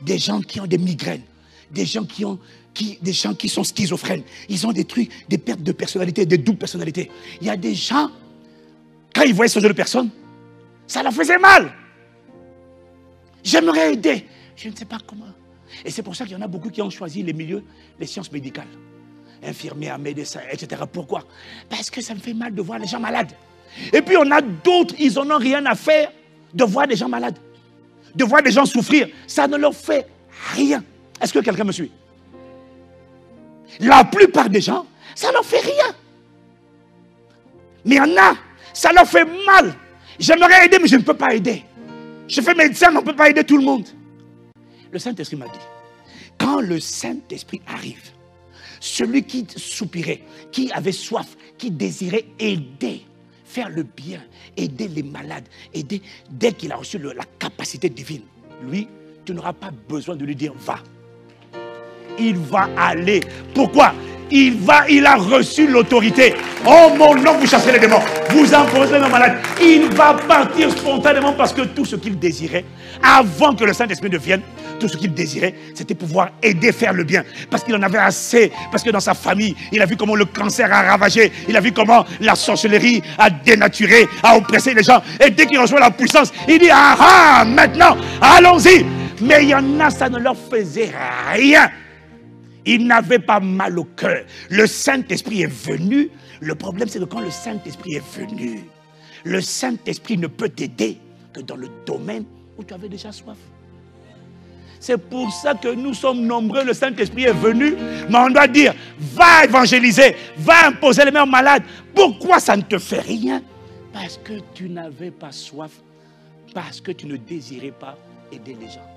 des gens qui ont des migraines, des gens qui sont schizophrènes, ils ont des trucs, des pertes de personnalité, des doubles personnalités. Il y a des gens, quand ils voyaient ce genre de personnes, ça leur faisait mal. J'aimerais aider, je ne sais pas comment. Et c'est pour ça qu'il y en a beaucoup qui ont choisi les milieux, les sciences médicales. Infirmières, médecins, etc. Pourquoi? Parce que ça me fait mal de voir les gens malades. Et puis on a d'autres, ils n'en ont rien à faire de voir des gens malades, de voir des gens souffrir. Ça ne leur fait rien. Est-ce que quelqu'un me suit? La plupart des gens, ça ne leur fait rien. Mais il y en a, ça leur fait mal. J'aimerais aider, mais je ne peux pas aider. Je fais médecin, mais on ne peut pas aider tout le monde. Le Saint-Esprit m'a dit, quand le Saint-Esprit arrive, celui qui soupirait, qui avait soif, qui désirait aider, faire le bien, aider les malades, aider, dès qu'il a reçu la capacité divine, lui, tu n'auras pas besoin de lui dire va. Il va aller. Pourquoi? Il a reçu l'autorité. Oh mon nom, vous chassez les démons. Vous imposez les malades. Il va partir spontanément parce que tout ce qu'il désirait, avant que le Saint-Esprit ne vienne, tout ce qu'il désirait, c'était pouvoir aider, faire le bien. Parce qu'il en avait assez. Parce que dans sa famille, il a vu comment le cancer a ravagé. Il a vu comment la sorcellerie a dénaturé, a oppressé les gens. Et dès qu'il reçoit la puissance, il dit ah maintenant, allons-y. Mais il y en a, ça ne leur faisait rien. Ils n'avaient pas mal au cœur. Le Saint-Esprit est venu. Le problème, c'est que quand le Saint-Esprit est venu, le Saint-Esprit ne peut t'aider que dans le domaine où tu avais déjà soif. C'est pour ça que nous sommes nombreux. Le Saint-Esprit est venu, mais on doit dire, va évangéliser, va imposer les mains aux malades. Pourquoi ça ne te fait rien? Parce que tu n'avais pas soif, parce que tu ne désirais pas aider les gens.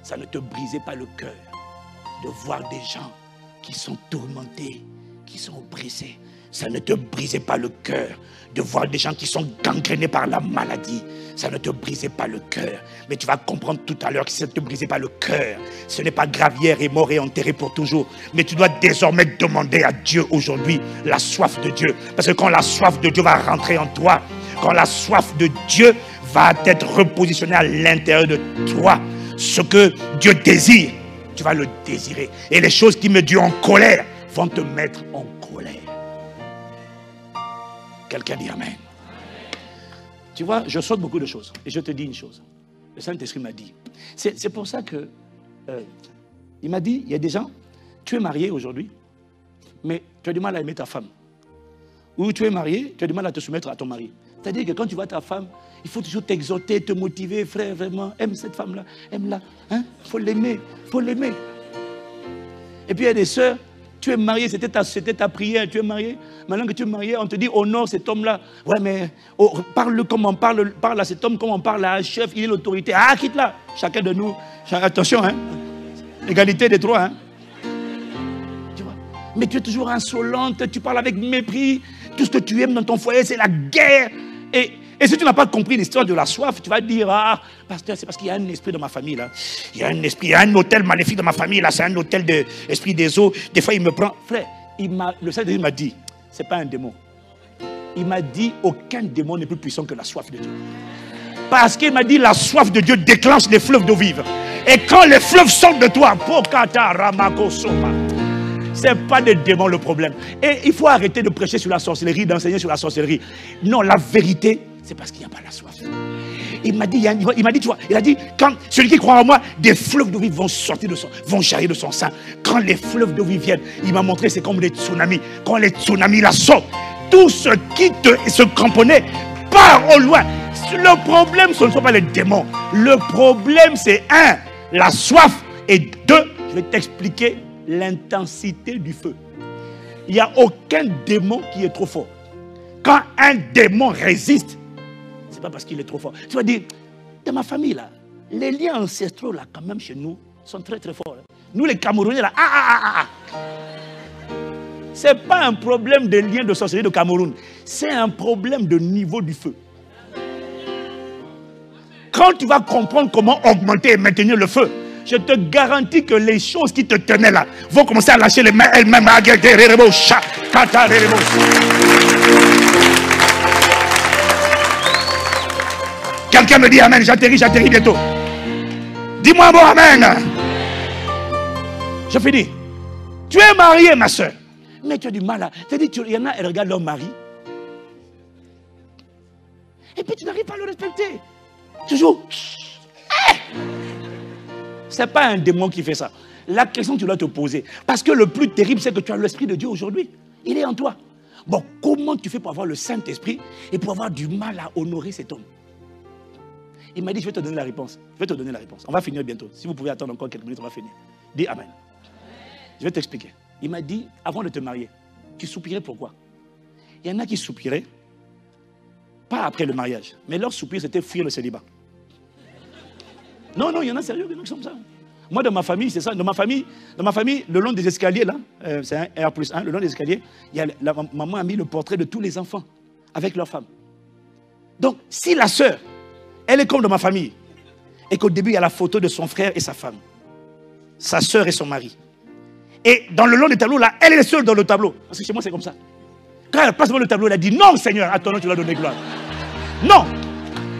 Ça ne te brisait pas le cœur de voir des gens qui sont tourmentés, qui sont oppressés. Ça ne te brisait pas le cœur de voir des gens qui sont gangrénés par la maladie. Ça ne te brisait pas le cœur. Mais tu vas comprendre tout à l'heure que ça ne te brisait pas le cœur. Ce n'est pas grave, hier est mort et enterré pour toujours. Mais tu dois désormais demander à Dieu aujourd'hui la soif de Dieu. Parce que quand la soif de Dieu va rentrer en toi, quand la soif de Dieu va être repositionnée à l'intérieur de toi, ce que Dieu désire, tu vas le désirer. Et les choses qui me disent en colère vont te mettre en colère. Quelqu'un dit Amen. Tu vois, je saute beaucoup de choses. Et je te dis une chose. Le Saint-Esprit m'a dit. C'est pour ça que il m'a dit, il y a des gens, tu es marié aujourd'hui, mais tu as du mal à aimer ta femme. Ou tu es marié, tu as du mal à te soumettre à ton mari. C'est-à-dire que quand tu vois ta femme, il faut toujours t'exhorter, te motiver, frère, vraiment. Aime cette femme-là, aime-la. Hein? Il faut l'aimer, il faut l'aimer. Et puis il y a des sœurs, tu es marié, c'était ta prière, tu es marié. Maintenant que tu es marié, on te dit honore cet homme-là. Ouais, mais parle comme on parle à cet homme, comme on parle à un chef, il est l'autorité. Ah, quitte-la. Chacun de nous, attention, hein. L'égalité des trois, hein. Tu vois? Mais tu es toujours insolente, tu parles avec mépris. Tout ce que tu aimes dans ton foyer, c'est la guerre. Et si tu n'as pas compris l'histoire de la soif, tu vas dire, ah, pasteur, c'est parce qu'il y a un esprit dans ma famille, là. Il y a un esprit, il y a un hôtel maléfique dans ma famille, là. C'est un hôtel de l'esprit des eaux. Des fois, il me prend. Frère, le Seigneur m'a dit, c'est pas un démon. Il m'a dit, aucun démon n'est plus puissant que la soif de Dieu. Parce qu'il m'a dit, la soif de Dieu déclenche les fleuves d'eau vive. Et quand les fleuves sortent de toi, c'est pas des démons le problème. Et il faut arrêter de prêcher sur la sorcellerie, d'enseigner sur la sorcellerie. Non, la vérité, c'est parce qu'il n'y a pas la soif. Il m'a dit, tu vois, il a dit, quand celui qui croit en moi, des fleuves d'eau vive vont sortir de vont jaillir de son sein. Quand les fleuves d'eau vive viennent, il m'a montré, c'est comme des tsunamis. Quand les tsunamis la sortent, tout ce qui se cramponnait part au loin. Le problème, ce ne sont pas les démons. Le problème, c'est un, la soif, et deux, je vais t'expliquer l'intensité du feu. Il n'y a aucun démon qui est trop fort. Quand un démon résiste, c'est pas parce qu'il est trop fort. Tu vas dire, dans ma famille là, les liens ancestraux là, quand même chez nous, sont très très forts. Nous les Camerounais là, c'est pas un problème de lien de sorcellerie de Cameroun, c'est un problème de niveau du feu. Quand tu vas comprendre comment augmenter et maintenir le feu, je te garantis que les choses qui te tenaient là vont commencer à lâcher les mains elles-mêmes. Quelqu'un me dit amen, j'atterris bientôt. Dis-moi un mot amen. Je finis. Tu es mariée, ma soeur, mais tu as du mal à... C'est-à-dire, il y en a, elles regardent leur mari. Et puis tu n'arrives pas à le respecter. Toujours. Ce n'est pas un démon qui fait ça. La question que tu dois te poser, parce que le plus terrible, c'est que tu as l'Esprit de Dieu aujourd'hui. Il est en toi. Bon, comment tu fais pour avoir le Saint-Esprit et pour avoir du mal à honorer cet homme? Il m'a dit, je vais te donner la réponse. Je vais te donner la réponse. On va finir bientôt. Si vous pouvez attendre encore quelques minutes, on va finir. Dis amen. Je vais t'expliquer. Il m'a dit, avant de te marier, tu soupirais pourquoi? Il y en a qui soupiraient, pas après le mariage, mais leur soupir, c'était fuir le célibat. Non, il y en a sérieux, il y en a qui sont comme ça. Moi, dans ma famille, c'est ça. Dans ma famille, le long des escaliers, là, c'est un R+1, le long des escaliers, maman a mis le portrait de tous les enfants avec leurs femmes. Donc, si la sœur, elle est comme dans ma famille, et qu'au début, il y a la photo de son frère et sa femme, sa sœur et son mari. Et dans le long des tableaux, là, elle est seule dans le tableau. Parce que chez moi, c'est comme ça. Quand elle passe devant le tableau, elle a dit, non, Seigneur, à ton nom, tu l'as donné gloire. Non,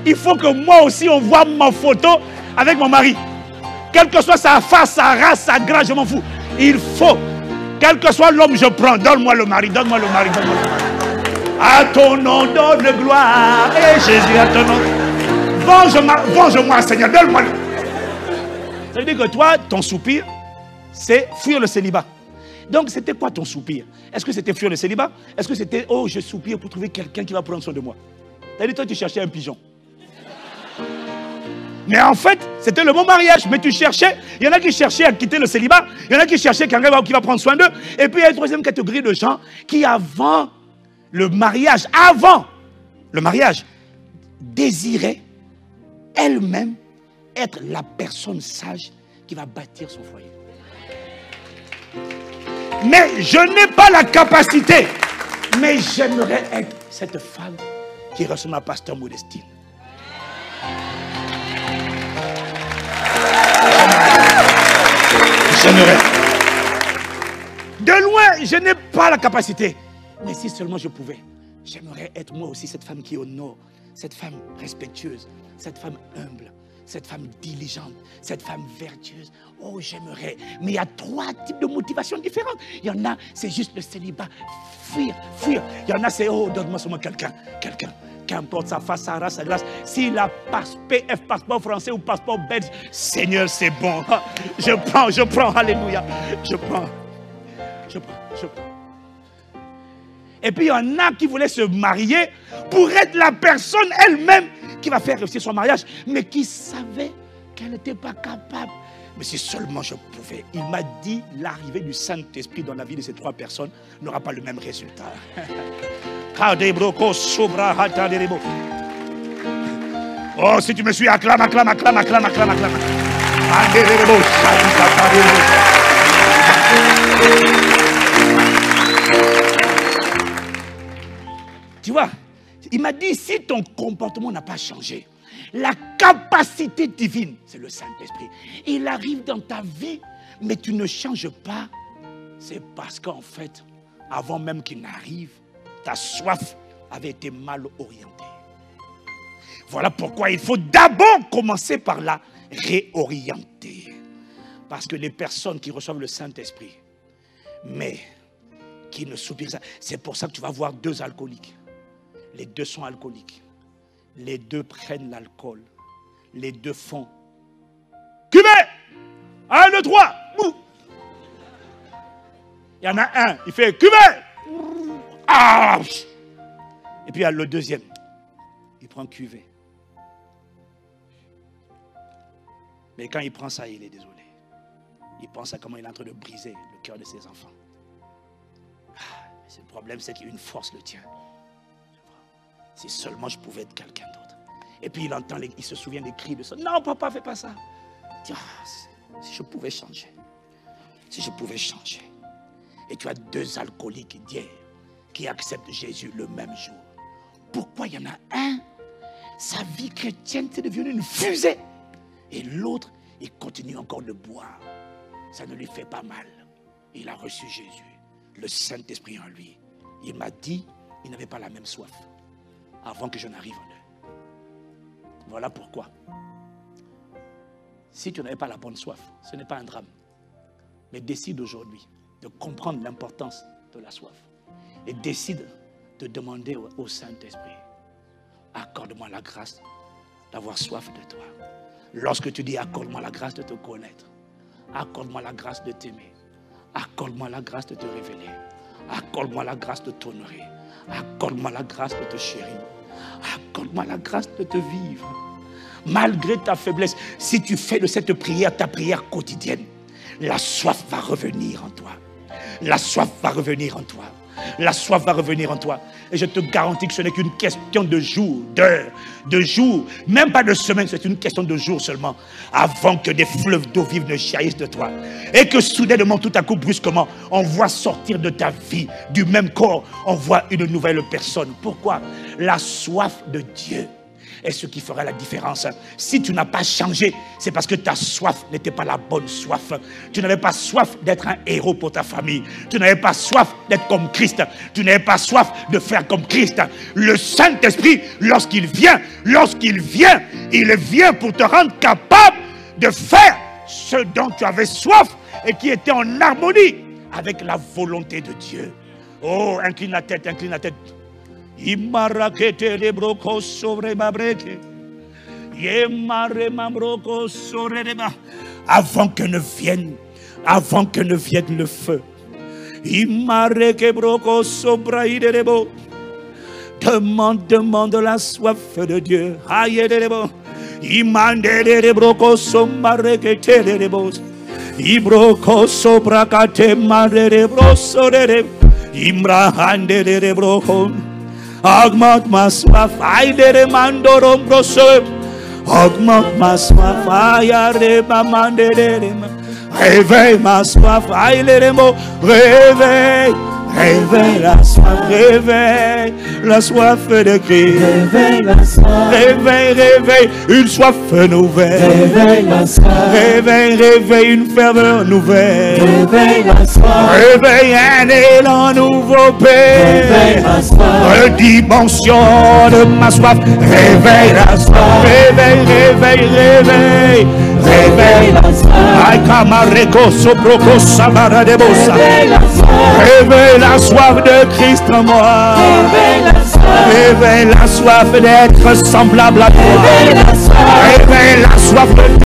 il faut que moi aussi, on voit ma photo avec mon mari. Quelle que soit sa face, sa race, sa grâce, je m'en fous. Il faut, quel que soit l'homme, je prends. Donne-moi le mari, donne-moi le mari, donne-moi le mari. À ton nom, donne gloire. Et Jésus, à ton nom. Venge-moi, Seigneur, donne-moi le. Ça veut dire que toi, ton soupir, c'est fuir le célibat. Donc, c'était quoi ton soupir? Est-ce que c'était fuir le célibat? Est-ce que c'était, oh, je soupire pour trouver quelqu'un qui va prendre soin de moi? Ça veut dire, toi, tu cherchais un pigeon. Mais en fait, c'était le bon mariage. Mais tu cherchais, il y en a qui cherchaient à quitter le célibat, il y en a qui cherchaient quelqu'un qui va prendre soin d'eux. Et puis il y a une troisième catégorie de gens qui, avant le mariage, désiraient elle-même être la personne sage qui va bâtir son foyer. Mais je n'ai pas la capacité. Mais j'aimerais être cette femme qui ressemble à Pasteur Modestine. J'aimerais. De loin, je n'ai pas la capacité. Mais si seulement je pouvais, j'aimerais être moi aussi cette femme qui honore, cette femme respectueuse, cette femme humble, cette femme diligente, cette femme vertueuse. Oh, j'aimerais. Mais il y a 3 types de motivations différentes. Il y en a, c'est juste le célibat. Fuir. Il y en a, c'est, oh, donne-moi seulement quelqu'un. Qu'importe sa face, sa race, sa grâce. S'il a PF, passeport français ou passeport belge, Seigneur, c'est bon. Je prends, alléluia. Je prends. Et puis il y en a qui voulaient se marier pour être la personne elle-même qui va faire réussir son mariage, mais qui savait qu'elle n'était pas capable. Mais si seulement je pouvais. Il m'a dit, l'arrivée du Saint-Esprit dans la vie de ces 3 personnes n'aura pas le même résultat. Oh, si tu me suis, acclame, acclame, acclame, acclame, acclame, acclame. Tu vois, il m'a dit, si ton comportement n'a pas changé, la capacité divine, c'est le Saint-Esprit. Il arrive dans ta vie, mais tu ne changes pas. C'est parce qu'en fait, avant même qu'il n'arrive, ta soif avait été mal orientée. Voilà pourquoi il faut d'abord commencer par la réorienter. Parce que les personnes qui reçoivent le Saint-Esprit, mais qui ne soupirent pas, c'est pour ça que tu vas voir 2 alcooliques. Les 2 sont alcooliques. Les 2 prennent l'alcool. Les 2 font cuvée. 1, 2, 3. Il y en a un, il fait cuvée. Ah. Et puis il y a le deuxième. Il prend cuvée. Mais quand il prend ça, il est désolé. Il pense à comment il est en train de briser le cœur de ses enfants. Le problème, c'est qu'il y a une force le tient. Si seulement je pouvais être quelqu'un d'autre. Et puis il entend, il se souvient des cris de ça. Non, papa, fais pas ça. Il dit, si je pouvais changer. Si je pouvais changer. Et tu as 2 alcooliques d'hier qui acceptent Jésus le même jour. Pourquoi il y en a un, sa vie chrétienne, c'est devenu une fusée. Et l'autre, il continue encore de boire. Ça ne lui fait pas mal. Il a reçu Jésus, le Saint-Esprit en lui. Il m'a dit, il n'avait pas la même soif avant que je n'arrive en eux. Voilà pourquoi. Si tu n'avais pas la bonne soif, ce n'est pas un drame. Mais décide aujourd'hui de comprendre l'importance de la soif. Et décide de demander au Saint-Esprit, accorde-moi la grâce d'avoir soif de toi. Lorsque tu dis, accorde-moi la grâce de te connaître, accorde-moi la grâce de t'aimer, accorde-moi la grâce de te révéler, accorde-moi la grâce de t'honorer, accorde-moi la grâce de te chérir, accorde-moi la grâce de te vivre. Malgré ta faiblesse, si tu fais de cette prière ta prière quotidienne, la soif va revenir en toi. La soif va revenir en toi. La soif va revenir en toi. Et je te garantis que ce n'est qu'une question de jours, d'heures, de jours, même pas de semaines, c'est une question de jours seulement, avant que des fleuves d'eau vive ne jaillissent de toi. Et que soudainement, tout à coup, brusquement, on voit sortir de ta vie, du même corps, on voit une nouvelle personne. Pourquoi? La soif de Dieu est ce qui fera la différence. Si tu n'as pas changé, c'est parce que ta soif n'était pas la bonne soif. Tu n'avais pas soif d'être un héros pour ta famille. Tu n'avais pas soif d'être comme Christ. Tu n'avais pas soif de faire comme Christ. Le Saint-Esprit, lorsqu'il vient, il vient pour te rendre capable de faire ce dont tu avais soif et qui était en harmonie avec la volonté de Dieu. Oh, incline la tête, incline la tête. Avant que ne vienne le feu. Demande la soif de Dieu. Augmente ma soif, aïe de mandoro brosse. Augmente ma soif, aïe de mamande de. Réveille ma soif, aïe de mots. Réveille, réveille la soif, réveille la soif de Christ. Réveille la soif, réveille, réveille une soif nouvelle. Réveille la soif, réveille, réveille une ferveur nouvelle. Réveille la soif, réveille un élan nouveau, Père. Réveille la soif, redimension de ma soif. Réveille la soif, réveille, réveille, réveille. Réveille la soif, Aïkamareko soproko samara de bossa. Réveille la soif de Christ en moi. Réveille la soif d'être semblable à toi. Réveille la soif de